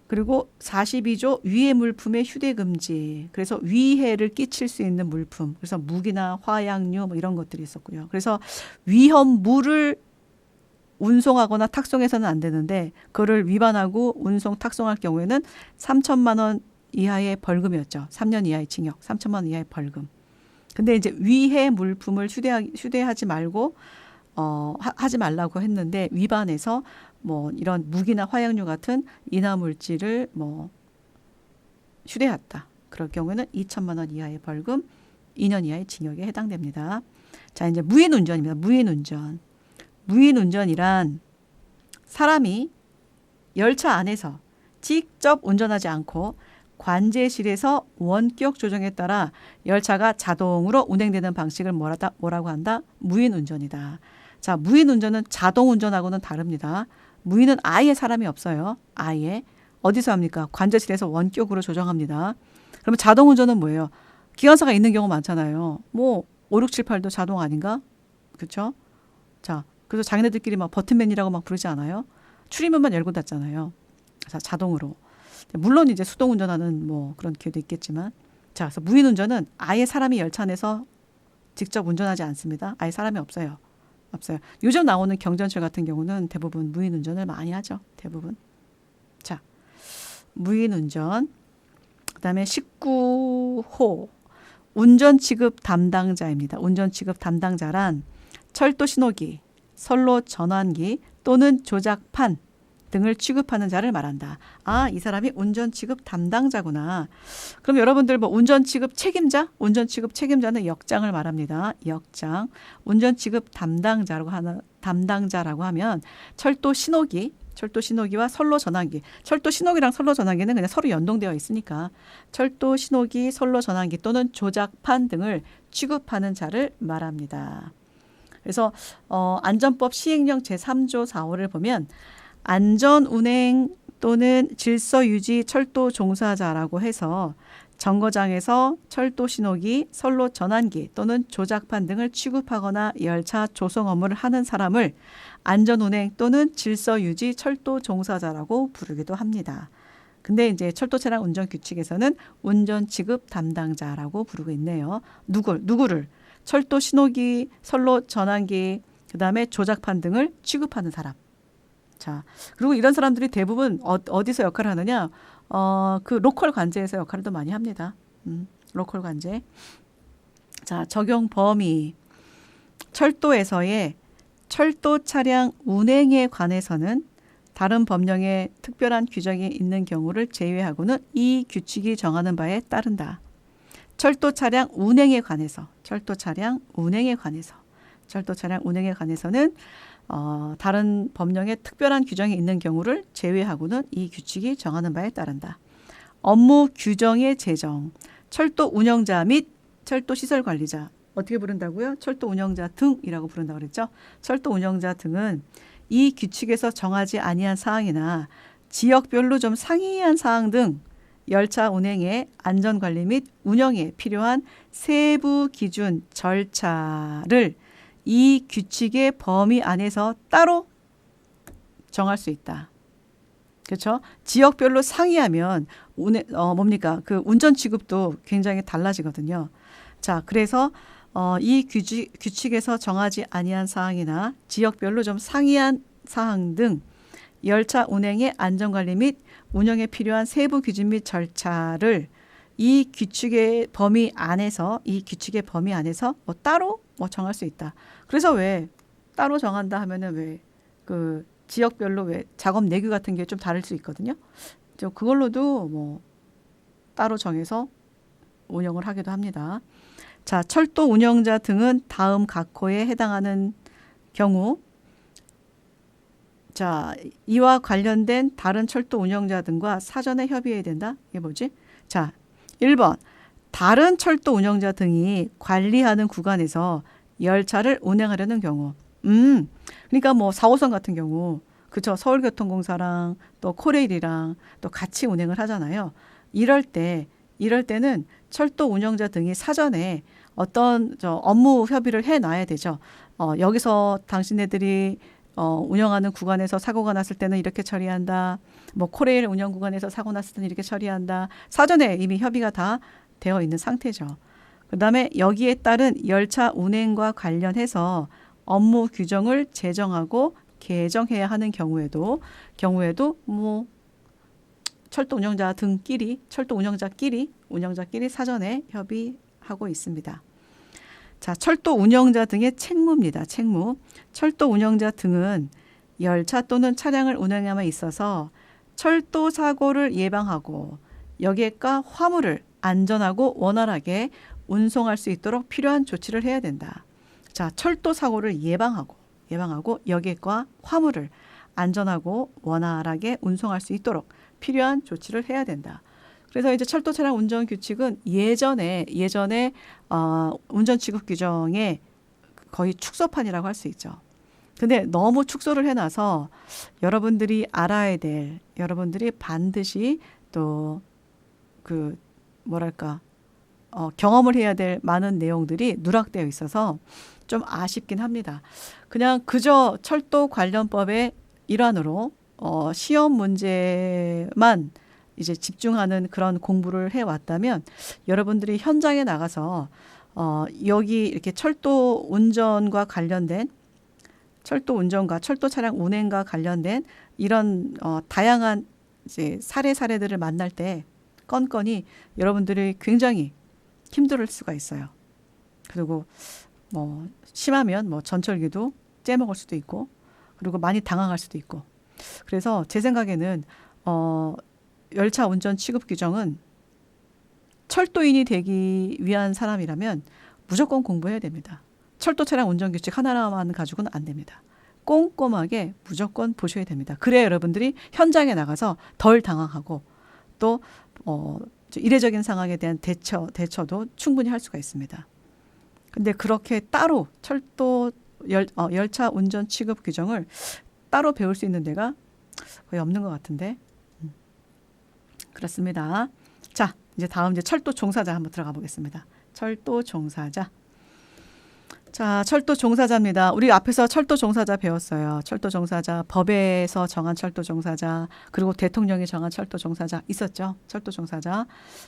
Speaker 1: 그리고 42조 위해 물품의 휴대 금지. 그래서 위해를 끼칠 수 있는 물품. 그래서 무기나 화약류 뭐 이런 것들이 있었고요. 그래서 위험물을 운송하거나 탁송해서는 안 되는데 그거를 위반하고 운송 탁송할 경우에는 3천만 원 이하의 벌금이었죠. 3년 이하의 징역, 3천만 원 이하의 벌금. 근데 이제 위해 물품을 휴대하지 말고 하지 말라고 했는데 위반해서 뭐 이런 무기나 화약류 같은 인화 물질을 뭐 휴대했다. 그럴 경우에는 2천만 원 이하의 벌금, 2년 이하의 징역에 해당됩니다. 자, 이제 무인운전입니다. 무인운전. 무인운전이란 사람이 열차 안에서 직접 운전하지 않고 관제실에서 원격 조정에 따라 열차가 자동으로 운행되는 방식을 뭐라고 한다? 무인운전이다. 자, 무인운전은 자동운전하고는 다릅니다. 무인은 아예 사람이 없어요. 아예. 어디서 합니까? 관제실에서 원격으로 조정합니다. 그러면 자동운전은 뭐예요? 기관사가 있는 경우 많잖아요. 뭐 5, 6, 7, 8도 자동 아닌가? 그렇죠? 자, 그래서 자기네들끼리 막 버튼맨이라고 막 부르지 않아요? 출입문만 열고 닫잖아요. 자, 자동으로. 물론 이제 수동 운전하는 뭐 그런 기회도 있겠지만, 자, 그래서 무인 운전은 아예 사람이 열차 안에서 직접 운전하지 않습니다. 아예 사람이 없어요. 없어요. 요즘 나오는 경전철 같은 경우는 대부분 무인 운전을 많이 하죠. 대부분. 자, 무인 운전. 그다음에 19호 운전 취급 담당자입니다. 운전 취급 담당자란 철도 신호기, 선로 전환기 또는 조작판 등을 취급하는 자를 말한다. 아, 이 사람이 운전 취급 담당자구나. 그럼 여러분들 뭐 운전 취급 책임자? 운전 취급 책임자는 역장을 말합니다. 역장. 운전 취급 담당자라고 하면 철도 신호기와 선로 전환기. 철도 신호기랑 선로 전환기는 그냥 서로 연동되어 있으니까 철도 신호기, 선로 전환기 또는 조작판 등을 취급하는 자를 말합니다. 그래서 안전법 시행령 제3조 4호를 보면 안전운행 또는 질서유지 철도 종사자라고 해서 정거장에서 철도 신호기, 선로 전환기 또는 조작판 등을 취급하거나 열차 조성 업무를 하는 사람을 안전운행 또는 질서유지 철도 종사자라고 부르기도 합니다. 근데 이제 철도 차량 운전 규칙에서는 운전 취급 담당자라고 부르고 있네요. 누구를? 철도 신호기, 선로 전환기, 그다음에 조작판 등을 취급하는 사람. 자, 그리고 이런 사람들이 대부분 어디서 역할을 하느냐? 그 로컬 관제에서 역할을 더 많이 합니다. 로컬 관제. 자, 적용 범위. 철도에서의 철도 차량 운행에 관해서는 다른 법령에 특별한 규정이 있는 경우를 제외하고는 이 규칙이 정하는 바에 따른다. 철도 차량 운행에 관해서는 다른 법령에 특별한 규정이 있는 경우를 제외하고는 이 규칙이 정하는 바에 따른다. 업무 규정의 제정. 철도 운영자 및 철도 시설 관리자. 어떻게 부른다고요? 철도 운영자 등이라고 부른다고 그랬죠. 철도 운영자 등은 이 규칙에서 정하지 아니한 사항이나 지역별로 좀 상이한 사항 등 열차 운행의 안전관리 및 운영에 필요한 세부 기준 절차를 이 규칙의 범위 안에서 따로 정할 수 있다. 그렇죠? 지역별로 상이하면 뭡니까? 그 운전 취급도 굉장히 달라지거든요. 자, 그래서 이 규칙에서 정하지 아니한 사항이나 지역별로 좀 상이한 사항 등 열차 운행의 안전관리 및 운영에 필요한 세부 기준 및 절차를 이 규칙의 범위 안에서 뭐 따로 뭐 정할 수 있다. 그래서 왜 따로 정한다 하면은 왜 그 지역별로 왜 작업 내규 같은 게 좀 다를 수 있거든요. 그걸로도 뭐 따로 정해서 운영을 하기도 합니다. 자, 철도 운영자 등은 다음 각호에 해당하는 경우, 자, 이와 관련된 다른 철도 운영자 등과 사전에 협의해야 된다. 이게 뭐지? 자, 1번. 다른 철도 운영자 등이 관리하는 구간에서 열차를 운행하려는 경우. 그러니까 뭐 4호선 같은 경우, 그쵸? 서울교통공사랑 또 코레일이랑 또 같이 운행을 하잖아요. 이럴 때는 철도 운영자 등이 사전에 어떤 업무 협의를 해놔야 되죠. 여기서 당신네들이 운영하는 구간에서 사고가 났을 때는 이렇게 처리한다. 뭐 코레일 운영 구간에서 사고 났을 때는 이렇게 처리한다. 사전에 이미 협의가 다 되어 있는 상태죠. 그다음에 여기에 따른 열차 운행과 관련해서 업무 규정을 제정하고 개정해야 하는 경우에도 뭐 철도 운영자끼리 사전에 협의하고 있습니다. 자, 철도 운영자 등의 책무입니다. 책무. 철도 운영자 등은 열차 또는 차량을 운행함에 있어서 철도 사고를 예방하고 여객과 화물을 안전하고 원활하게 운송할 수 있도록 필요한 조치를 해야 된다. 자, 철도 사고를 예방하고 여객과 화물을 안전하고 원활하게 운송할 수 있도록 필요한 조치를 해야 된다. 그래서 이제 철도 차량 운전 규칙은 예전에 운전 취급 규정의 거의 축소판이라고 할 수 있죠. 근데 너무 축소를 해놔서 여러분들이 알아야 될, 여러분들이 반드시 또 그 뭐랄까 경험을 해야 될 많은 내용들이 누락되어 있어서 좀 아쉽긴 합니다. 그냥 그저 철도 관련법의 일환으로 시험 문제만 이제 집중하는 그런 공부를 해왔다면 여러분들이 현장에 나가서 여기 이렇게 철도 운전과 관련된 철도 운전과 철도 차량 운행과 관련된 이런 다양한 이제 사례들을 만날 때 건건이 여러분들이 굉장히 힘들 수가 있어요. 그리고 뭐 심하면 뭐 전철기도 째먹을 수도 있고 그리고 많이 당황할 수도 있고 그래서 제 생각에는 열차 운전 취급 규정은 철도인이 되기 위한 사람이라면 무조건 공부해야 됩니다. 철도 차량 운전 규칙 하나만 가지고는 안 됩니다. 꼼꼼하게 무조건 보셔야 됩니다. 그래야 여러분들이 현장에 나가서 덜 당황하고 또 이례적인 상황에 대한 대처도 충분히 할 수가 있습니다. 근데 그렇게 따로 철도 열차 운전 취급 규정을 따로 배울 수 있는 데가 거의 없는 것 같은데 그렇습니다. 자, 이제 다음 이제 철도 종사자 한번 들어가 보겠습니다. 철도 종사자. 자, 철도 종사자입니다. 우리 앞에서 철도 종사자 배웠어요. 철도 종사자, 법에서 정한 철도 종사자, 그리고 대통령이 정한 철도 종사자 있었죠. 철도 종사자.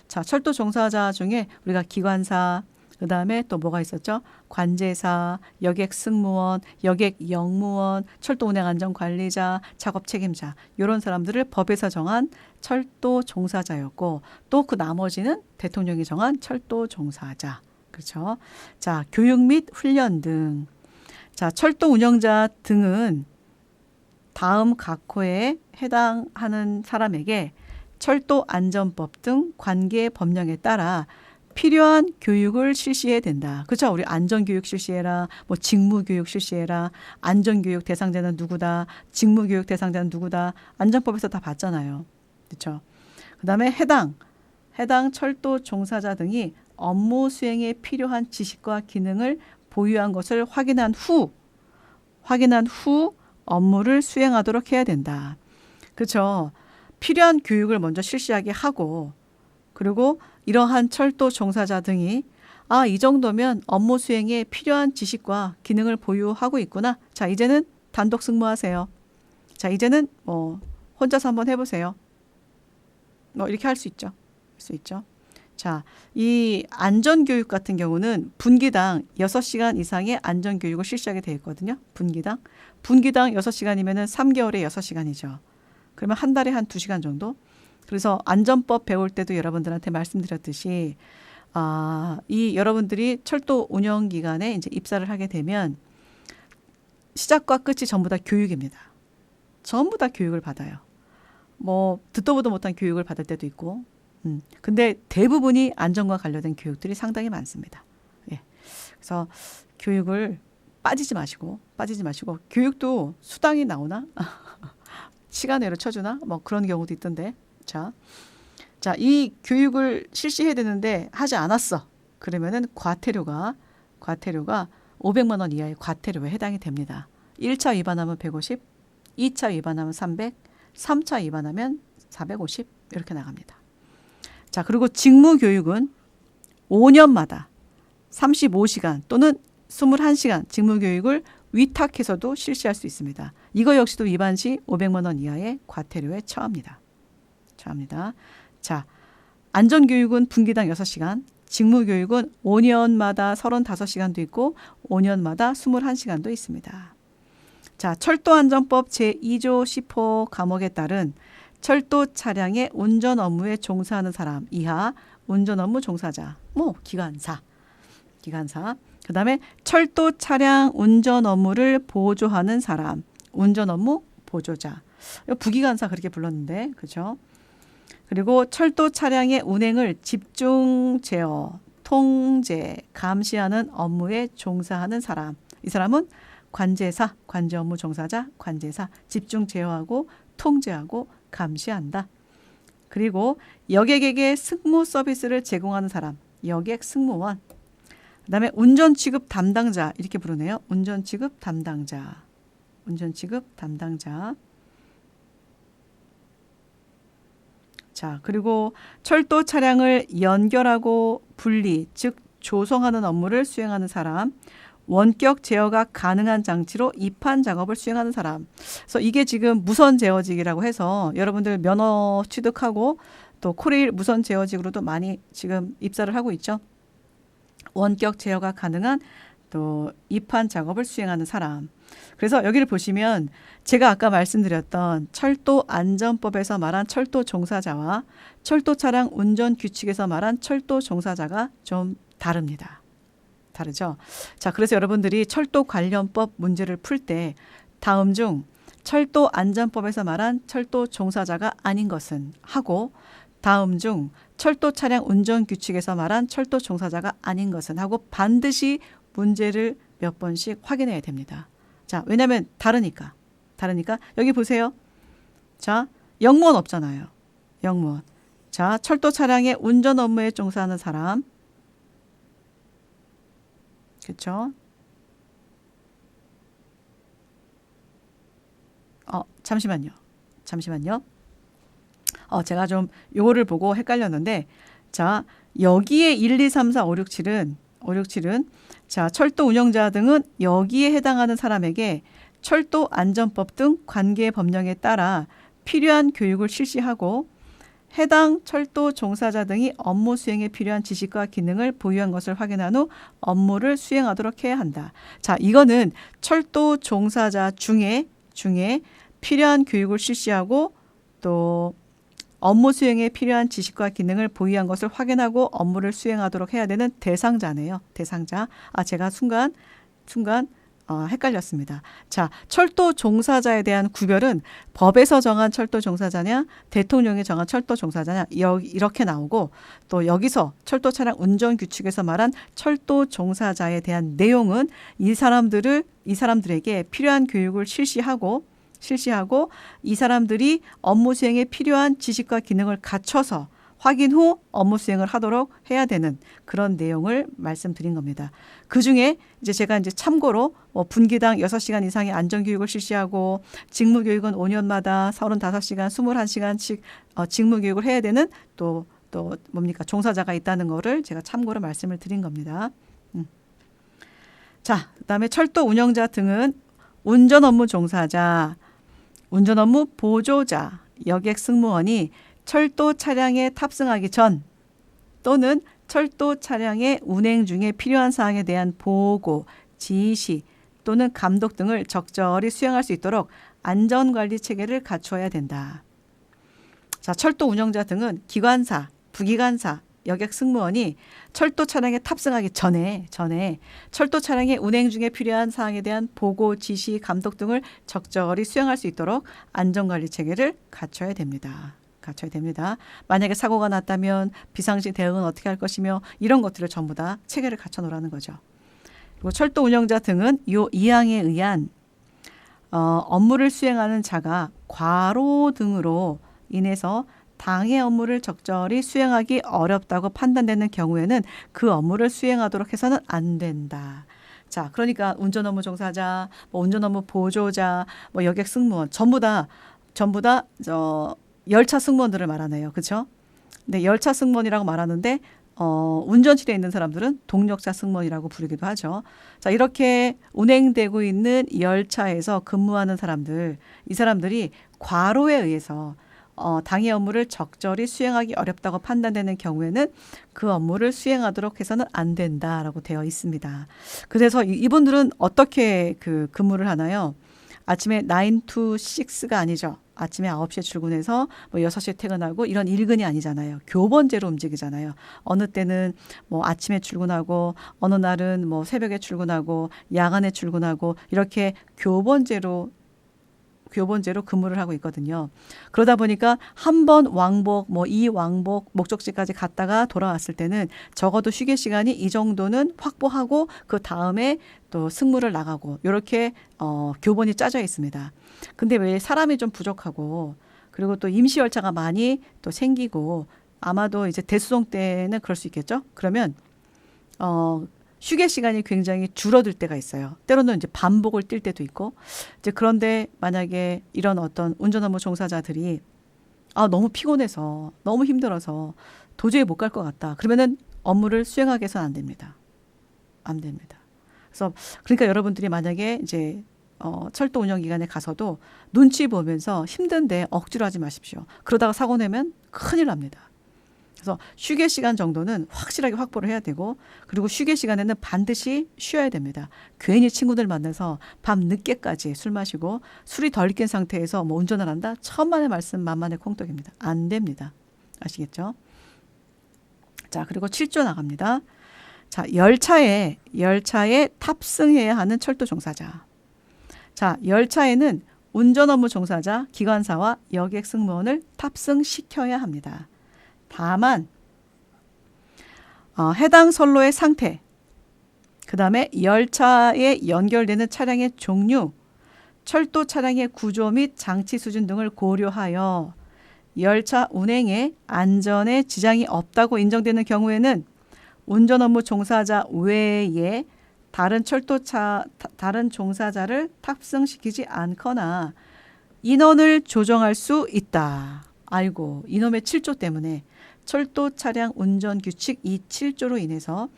Speaker 1: 자, 철도 종사자 중에 우리가 기관사, 그 다음에 또 뭐가 있었죠? 관제사, 여객 승무원, 여객 영무원, 철도 운행 안전 관리자, 작업 책임자 이런 사람들을 법에서 정한 철도 종사자였고 또 그 나머지는 대통령이 정한 철도 종사자. 그렇죠. 자, 교육 및 훈련 등. 자, 철도 운영자 등은 다음 각호에 해당하는 사람에게 철도 안전법 등 관계 법령에 따라 필요한 교육을 실시해야 된다. 그렇죠. 우리 안전교육 실시해라. 뭐 직무교육 실시해라. 안전교육 대상자는 누구다. 직무교육 대상자는 누구다. 안전법에서 다 봤잖아요. 그렇죠. 그다음에 해당 철도 종사자 등이 업무 수행에 필요한 지식과 기능을 보유한 것을 확인한 후 업무를 수행하도록 해야 된다. 그렇죠. 필요한 교육을 먼저 실시하게 하고 그리고 이러한 철도 종사자 등이 이 정도면 업무 수행에 필요한 지식과 기능을 보유하고 있구나. 자, 이제는 단독 승무하세요. 자, 이제는 혼자서 한번 해보세요. 이렇게 할 수 있죠. 자, 이 안전교육 같은 경우는 분기당 6시간 이상의 안전교육을 실시하게 되어 있거든요. 분기당 6시간이면 3개월에 6시간이죠. 그러면 한 달에 한 2시간 정도? 그래서 안전법 배울 때도 여러분들한테 말씀드렸듯이 이 여러분들이 철도 운영 기간에 이제 입사를 하게 되면 시작과 끝이 전부 다 교육입니다. 전부 다 교육을 받아요. 뭐 듣도 보도 못한 교육을 받을 때도 있고 근데 대부분이 안전과 관련된 교육들이 상당히 많습니다. 예. 그래서 교육을 빠지지 마시고 교육도 수당이 나오나? 시간외로 쳐주나? 뭐 그런 경우도 있던데. 자, 이 교육을 실시해야 되는데 하지 않았어. 그러면은 과태료가 500만 원 이하의 과태료에 해당이 됩니다. 1차 위반하면 150, 2차 위반하면 300, 3차 위반하면 450 이렇게 나갑니다. 자, 그리고 직무교육은 5년마다 35시간 또는 21시간 직무교육을 위탁해서도 실시할 수 있습니다. 이거 역시도 위반 시 500만 원 이하의 과태료에 처합니다. 자, 안전교육은 분기당 6시간, 직무교육은 5년마다 35시간도 있고 5년마다 21시간도 있습니다. 자, 철도안전법 제2조 10호 과목에 따른 철도 차량의 운전 업무에 종사하는 사람 이하 운전 업무 종사자, 기관사. 그다음에 철도 차량 운전 업무를 보조하는 사람, 운전 업무 보조자. 부기관사 그렇게 불렀는데, 그렇죠? 그리고 철도 차량의 운행을 집중 제어, 통제, 감시하는 업무에 종사하는 사람. 이 사람은 관제사, 관제 업무 종사자, 관제사. 집중 제어하고 통제하고 감시한다. 그리고 여객에게 승무 서비스를 제공하는 사람, 여객 승무원. 그다음에 운전 취급 담당자 이렇게 부르네요. 운전 취급 담당자. 운전 취급 담당자. 자, 그리고 철도 차량을 연결하고 분리, 즉 조성하는 업무를 수행하는 사람, 원격 제어가 가능한 장치로 이판 작업을 수행하는 사람. 그래서 이게 지금 무선 제어직이라고 해서 여러분들 면허 취득하고 또 코레일 무선 제어직으로도 많이 지금 입사를 하고 있죠. 원격 제어가 가능한 또 이판 작업을 수행하는 사람. 그래서 여기를 보시면 제가 아까 말씀드렸던 철도 안전법에서 말한 철도 종사자와 철도 차량 운전 규칙에서 말한 철도 종사자가 좀 다릅니다. 다르죠? 자, 그래서 여러분들이 철도 관련법 문제를 풀 때 다음 중 철도 안전법에서 말한 철도 종사자가 아닌 것은 하고 다음 중 철도 차량 운전 규칙에서 말한 철도 종사자가 아닌 것은 하고 반드시 문제를 몇 번씩 확인해야 됩니다. 자, 왜냐하면 다르니까. 여기 보세요. 자, 영무원 없잖아요. 영무원. 자, 철도 차량의 운전 업무에 종사하는 사람. 그렇죠? 잠시만요. 제가 좀 요거를 보고 헷갈렸는데 자, 여기에 1, 2, 3, 4, 5, 6, 7은 자, 철도 운영자 등은 여기에 해당하는 사람에게 철도 안전법 등 관계 법령에 따라 필요한 교육을 실시하고 해당 철도 종사자 등이 업무 수행에 필요한 지식과 기능을 보유한 것을 확인한 후 업무를 수행하도록 해야 한다. 자, 이거는 철도 종사자 중에 필요한 교육을 실시하고 또 업무 수행에 필요한 지식과 기능을 보유한 것을 확인하고 업무를 수행하도록 해야 되는 대상자네요. 대상자. 제가 순간 헷갈렸습니다. 자, 철도 종사자에 대한 구별은 법에서 정한 철도 종사자냐, 대통령이 정한 철도 종사자냐 이렇게 나오고 또 여기서 철도 차량 운전 규칙에서 말한 철도 종사자에 대한 내용은 이 사람들에게 필요한 교육을 실시하고 이 사람들이 업무 수행에 필요한 지식과 기능을 갖춰서 확인 후 업무 수행을 하도록 해야 되는 그런 내용을 말씀드린 겁니다. 그중에 제가 참고로 분기당 6시간 이상의 안전교육을 실시하고 직무교육은 5년마다 35시간, 21시간씩 직무교육을 해야 되는 또 뭡니까? 종사자가 있다는 거를 제가 참고로 말씀을 드린 겁니다. 자, 그다음에 철도 운영자 등은 운전 업무 종사자, 운전 업무 보조자, 여객 승무원이 철도 차량에 탑승하기 전 또는 철도 차량의 운행 중에 필요한 사항에 대한 보고, 지시 또는 감독 등을 적절히 수행할 수 있도록 안전관리 체계를 갖추어야 된다. 자, 철도 운영자 등은 기관사, 부기관사, 여객 승무원이 철도 차량에 탑승하기 전에 철도 차량의 운행 중에 필요한 사항에 대한 보고, 지시, 감독 등을 적절히 수행할 수 있도록 안전관리 체계를 갖춰야 됩니다. 만약에 사고가 났다면 비상시 대응은 어떻게 할 것이며 이런 것들을 전부 다 체계를 갖춰 놓으라는 거죠. 그리고 철도 운영자 등은 이 2항에 의한 업무를 수행하는 자가 과로 등으로 인해서 당해 업무를 적절히 수행하기 어렵다고 판단되는 경우에는 그 업무를 수행하도록 해서는 안 된다. 자, 그러니까 운전 업무 종사자, 운전 업무 보조자, 여객 승무원 전부 다 열차 승무원들을 말하네요. 그렇죠? 네, 열차 승무원이라고 말하는데 운전실에 있는 사람들은 동력자 승무원이라고 부르기도 하죠. 자, 이렇게 운행되고 있는 열차에서 근무하는 사람들, 이 사람들이 과로에 의해서 당해 업무를 적절히 수행하기 어렵다고 판단되는 경우에는 그 업무를 수행하도록 해서는 안 된다라고 되어 있습니다. 그래서 이분들은 어떻게 근무를 하나요? 아침에 9 to 6가 아니죠. 아침에 9시에 출근해서 뭐 6시에 퇴근하고 이런 일근이 아니잖아요. 교번제로 움직이잖아요. 어느 때는 뭐 아침에 출근하고 어느 날은 뭐 새벽에 출근하고 야간에 출근하고 이렇게 교본제로 근무를 하고 있거든요. 그러다 보니까 한 번 왕복, 뭐 이 왕복 목적지까지 갔다가 돌아왔을 때는 적어도 휴게 시간이 이 정도는 확보하고 그 다음에 또 승무를 나가고 이렇게 교본이 짜져 있습니다. 근데 왜 사람이 좀 부족하고 그리고 또 임시 열차가 많이 또 생기고 아마도 이제 대수송 때는 그럴 수 있겠죠. 그러면 휴게 시간이 굉장히 줄어들 때가 있어요. 때로는 이제 반복을 뛸 때도 있고. 이제 그런데 만약에 이런 어떤 운전 업무 종사자들이 너무 피곤해서 너무 힘들어서 도저히 못 갈 것 같다. 그러면은 업무를 수행하게 해서는 안 됩니다. 안 됩니다. 그래서 그러니까 여러분들이 만약에 이제 철도 운영 기간에 가서도 눈치 보면서 힘든데 억지로 하지 마십시오. 그러다가 사고 내면 큰일 납니다. 그래서 휴게 시간 정도는 확실하게 확보를 해야 되고 그리고 휴게 시간에는 반드시 쉬어야 됩니다. 괜히 친구들 만나서 밤 늦게까지 술 마시고 술이 덜 깬 상태에서 뭐 운전을 한다? 천만의 말씀 만만의 콩떡입니다. 안 됩니다. 아시겠죠? 자, 그리고 7조 나갑니다. 자, 열차에 탑승해야 하는 철도 종사자. 자, 열차에는 운전 업무 종사자, 기관사와 여객 승무원을 탑승시켜야 합니다. 다만 해당 선로의 상태, 그 다음에 열차에 연결되는 차량의 종류, 철도 차량의 구조 및 장치 수준 등을 고려하여 열차 운행에 안전에 지장이 없다고 인정되는 경우에는 운전 업무 종사자 외에 다른 종사자를 탑승시키지 않거나 인원을 조정할 수 있다. 아이고, 이놈의 7조 때문에 철도 차량 운전 규칙 이 7조로 인해서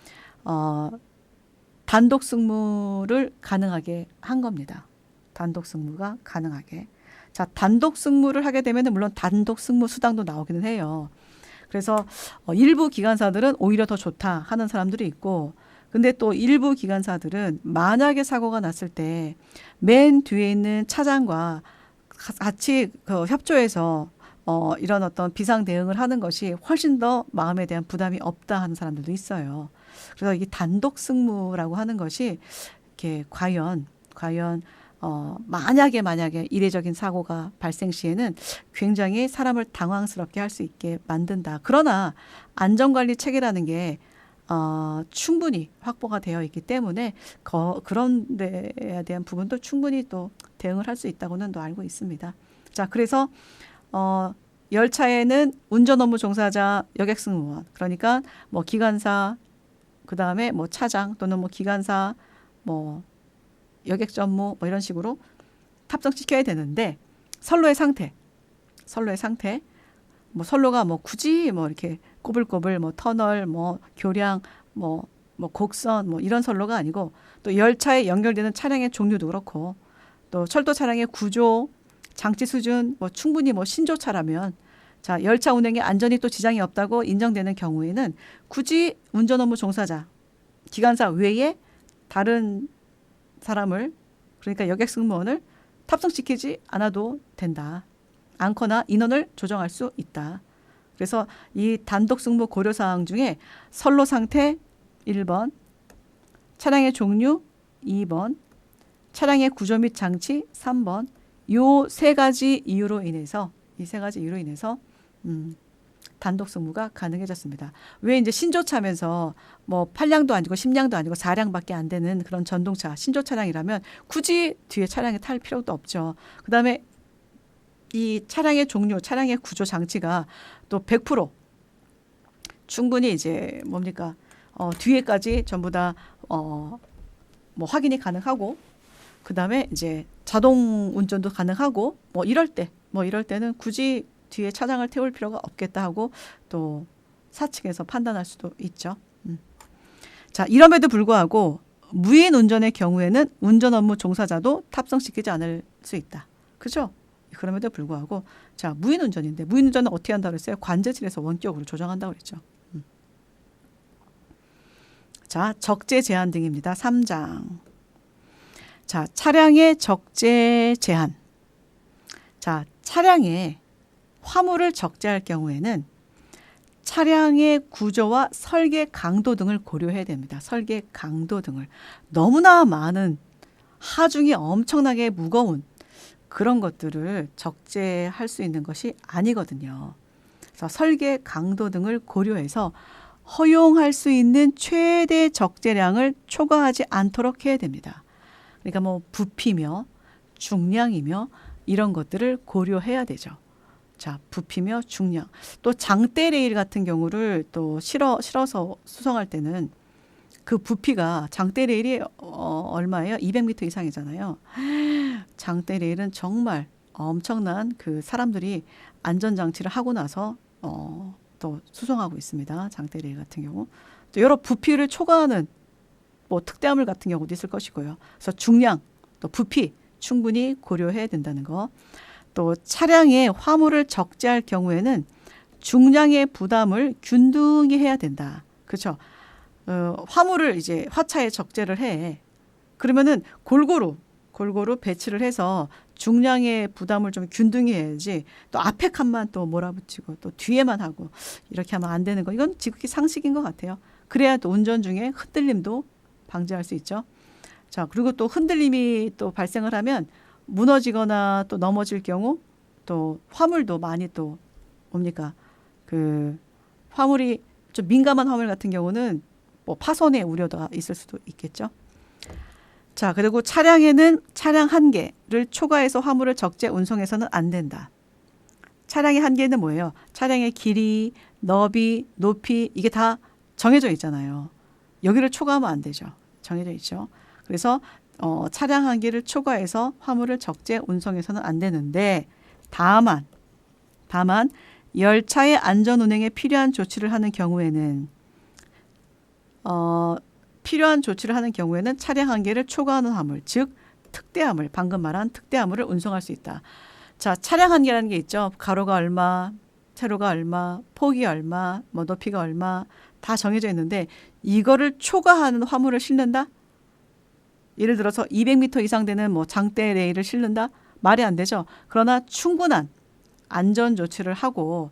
Speaker 1: 단독 승무를 가능하게 한 겁니다. 단독 승무가 가능하게. 자, 단독 승무를 하게 되면 물론 단독 승무 수당도 나오기는 해요. 그래서 일부 기관사들은 오히려 더 좋다 하는 사람들이 있고 근데 또 일부 기관사들은 만약에 사고가 났을 때 맨 뒤에 있는 차장과 같이 협조해서 이런 어떤 비상 대응을 하는 것이 훨씬 더 마음에 대한 부담이 없다 하는 사람들도 있어요. 그래서 이게 단독 승무라고 하는 것이 이렇게 과연 만약에 이례적인 사고가 발생 시에는 굉장히 사람을 당황스럽게 할 수 있게 만든다. 그러나 안전관리 체계라는 게 충분히 확보가 되어 있기 때문에 그런 데에 대한 부분도 충분히 또 대응을 할 수 있다고는 또 알고 있습니다. 자, 그래서 열차에는 운전 업무 종사자 여객 승무원, 그러니까 뭐 기관사, 그 다음에 뭐 차장 또는 뭐 기관사, 뭐 여객 전무 뭐 이런 식으로 탑승시켜야 되는데 선로의 상태, 뭐 선로가 뭐 굳이 뭐 이렇게 꼬불꼬불 뭐 터널, 뭐 교량, 뭐 곡선 뭐 이런 선로가 아니고 또 열차에 연결되는 차량의 종류도 그렇고 또 철도 차량의 구조 장치 수준 뭐 충분히 뭐 신조차라면 자 열차 운행에 안전이 또 지장이 없다고 인정되는 경우에는 굳이 운전 업무 종사자 기관사 외에 다른 사람을 그러니까 여객 승무원을 탑승시키지 않아도 된다. 않거나 인원을 조정할 수 있다. 그래서 이 단독 승무 고려 사항 중에 선로 상태 1번, 차량의 종류 2번, 차량의 구조 및 장치 3번 요 세 가지 이유로 인해서 단독 승무가 가능해졌습니다. 왜 이제 신조차면서 뭐 8량도 아니고 10량도 아니고 4량밖에 안 되는 그런 전동차 신조 차량이라면 굳이 뒤에 차량에 탈 필요도 없죠. 그다음에 이 차량의 종류, 차량의 구조 장치가 또 100% 충분히 이제 뭡니까 뒤에까지 전부 다 뭐 확인이 가능하고 그다음에 이제 자동 운전도 가능하고 뭐 이럴 때는 굳이 뒤에 차량을 태울 필요가 없겠다 하고 또 사측에서 판단할 수도 있죠. 자, 이럼에도 불구하고 무인 운전의 경우에는 운전 업무 종사자도 탑승시키지 않을 수 있다. 그죠? 그럼에도 불구하고 자, 무인 운전인데 무인 운전은 어떻게 한다고 그랬어요? 관제실에서 원격으로 조정한다고 그랬죠. 자, 적재 제한 등입니다. 3장. 자, 차량의 적재 제한. 자, 차량에 화물을 적재할 경우에는 차량의 구조와 설계 강도 등을 고려해야 됩니다. 설계 강도 등을. 너무나 많은 하중이 엄청나게 무거운 그런 것들을 적재할 수 있는 것이 아니거든요. 그래서 설계 강도 등을 고려해서 허용할 수 있는 최대 적재량을 초과하지 않도록 해야 됩니다. 그러니까 뭐 부피며 중량이며 이런 것들을 고려해야 되죠. 자, 부피며 중량. 또 장대 레일 같은 경우를 또 실어서 수송할 때는 그 부피가 장대 레일이 얼마예요? 200m 이상이잖아요. 장대 레일은 정말 엄청난 그 사람들이 안전장치를 하고 나서 또 수송하고 있습니다. 장대 레일 같은 경우. 또 여러 부피를 초과하는 뭐 특대화물 같은 경우도 있을 것이고요. 그래서 중량, 또 부피 충분히 고려해야 된다는 거. 또 차량에 화물을 적재할 경우에는 중량의 부담을 균등히 해야 된다. 그렇죠? 화물을 이제 화차에 적재를 해. 그러면은 골고루 배치를 해서 중량의 부담을 좀 균등히 해야지 또 앞에 칸만 또 몰아붙이고 또 뒤에만 하고 이렇게 하면 안 되는 거. 이건 지극히 상식인 것 같아요. 그래야 또 운전 중에 흔들림도 방지할 수 있죠. 자, 그리고 또 흔들림이 또 발생을 하면 무너지거나 또 넘어질 경우 또 화물도 많이 또 뭡니까? 그 화물이 좀 민감한 화물 같은 경우는 뭐 파손의 우려가 있을 수도 있겠죠. 자, 그리고 차량에는 차량 한계를 초과해서 화물을 적재 운송해서는 안 된다. 차량의 한계는 뭐예요? 차량의 길이, 너비, 높이 이게 다 정해져 있잖아요. 여기를 초과하면 안 되죠. 정해져 있죠. 그래서 차량 한계를 초과해서 화물을 적재 운송해서는 안 되는데 다만 열차의 안전 운행에 필요한 조치를 하는 경우에는 차량 한계를 초과하는 화물, 즉 특대화물, 방금 말한 특대화물을 운송할 수 있다. 자, 차량 한계라는 게 있죠. 가로가 얼마, 세로가 얼마, 폭이 얼마, 뭐 높이가 얼마 다 정해져 있는데 이거를 초과하는 화물을 실는다? 예를 들어서 200m 이상 되는 뭐 장대 레일을 실는다? 말이 안 되죠. 그러나 충분한 안전 조치를 하고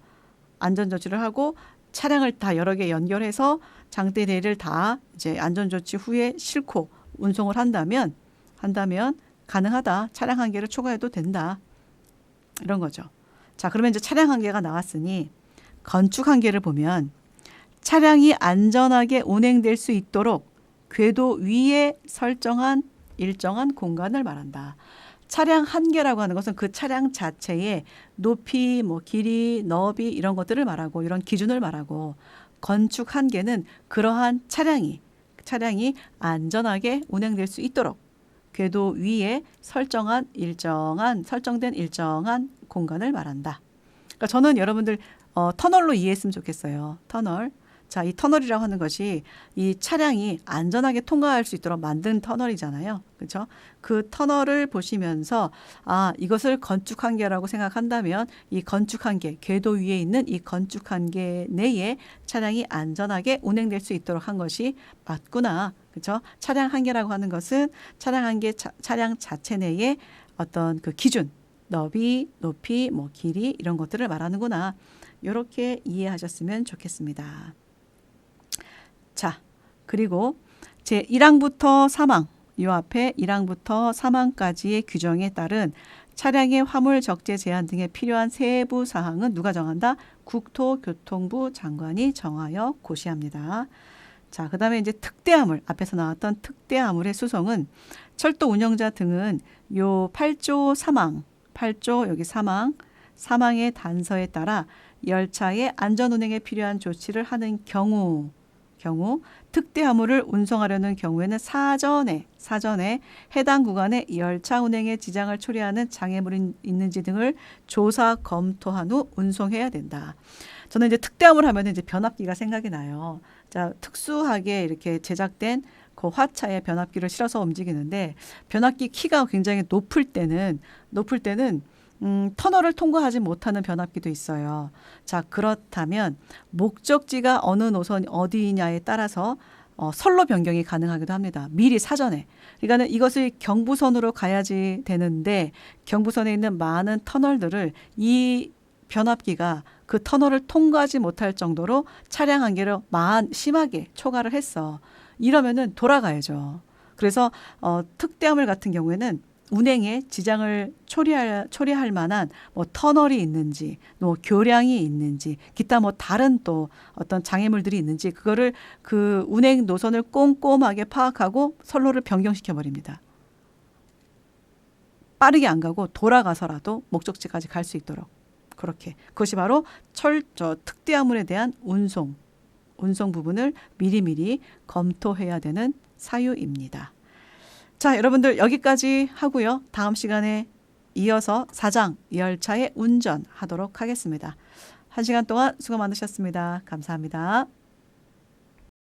Speaker 1: 차량을 다 여러 개 연결해서 장대 레일을 다 이제 안전 조치 후에 싣고 운송을 한다면 가능하다. 차량 한계를 초과해도 된다. 이런 거죠. 자, 그러면 이제 차량 한계가 나왔으니 건축 한계를 보면 차량이 안전하게 운행될 수 있도록 궤도 위에 설정한 일정한 공간을 말한다. 차량 한계라고 하는 것은 그 차량 자체의 높이, 뭐 길이, 너비 이런 것들을 말하고 이런 기준을 말하고 건축 한계는 그러한 차량이 안전하게 운행될 수 있도록 궤도 위에 설정된 일정한 공간을 말한다. 그러니까 저는 여러분들 터널로 이해했으면 좋겠어요. 터널. 자, 이 터널이라고 하는 것이 이 차량이 안전하게 통과할 수 있도록 만든 터널이잖아요. 그렇죠? 그 터널을 보시면서 이것을 건축 한계라고 생각한다면 이 건축 한계, 궤도 위에 있는 이 건축 한계 내에 차량이 안전하게 운행될 수 있도록 한 것이 맞구나. 그렇죠? 차량 한계라고 하는 것은 차량 자체 내에 어떤 그 기준, 너비, 높이, 뭐 길이 이런 것들을 말하는구나. 이렇게 이해하셨으면 좋겠습니다. 자, 그리고 제 1항부터 3항, 이 앞에 1항부터 3항까지의 규정에 따른 차량의 화물 적재 제한 등에 필요한 세부 사항은 누가 정한다? 국토교통부 장관이 정하여 고시합니다. 자, 그 다음에 이제 특대화물, 앞에서 나왔던 특대화물의 수송은 철도 운영자 등은 요 8조 3항, 8조 여기 3항의 단서에 따라 열차의 안전운행에 필요한 조치를 하는 경우 특대화물을 운송하려는 경우에는 사전에 해당 구간에 열차 운행에 지장을 초래하는 장애물이 있는지 등을 조사 검토한 후 운송해야 된다. 저는 이제 특대화물 하면 이제 변압기가 생각이 나요. 자, 특수하게 이렇게 제작된 그 화차에 변압기를 실어서 움직이는데 변압기 키가 굉장히 높을 때는 터널을 통과하지 못하는 변압기도 있어요. 자, 그렇다면 목적지가 어느 노선 어디냐에 따라서 선로 변경이 가능하기도 합니다. 미리 사전에. 그러니까는 이것을 경부선으로 가야지 되는데 경부선에 있는 많은 터널들을 이 변압기가 그 터널을 통과하지 못할 정도로 차량 한계를 심하게 초과를 했어. 이러면은 돌아가야죠. 그래서 특대화물 같은 경우에는 운행에 지장을 초래할 만한 뭐 터널이 있는지, 뭐 교량이 있는지, 기타 뭐 다른 또 어떤 장애물들이 있는지 그거를 그 운행 노선을 꼼꼼하게 파악하고 선로를 변경시켜 버립니다. 빠르게 안 가고 돌아가서라도 목적지까지 갈 수 있도록 그렇게 그것이 바로 특대화물에 대한 운송 부분을 미리미리 검토해야 되는 사유입니다. 자, 여러분들 여기까지 하고요. 다음 시간에 이어서 4장 열차의 운전하도록 하겠습니다. 1시간 동안 수고 많으셨습니다. 감사합니다.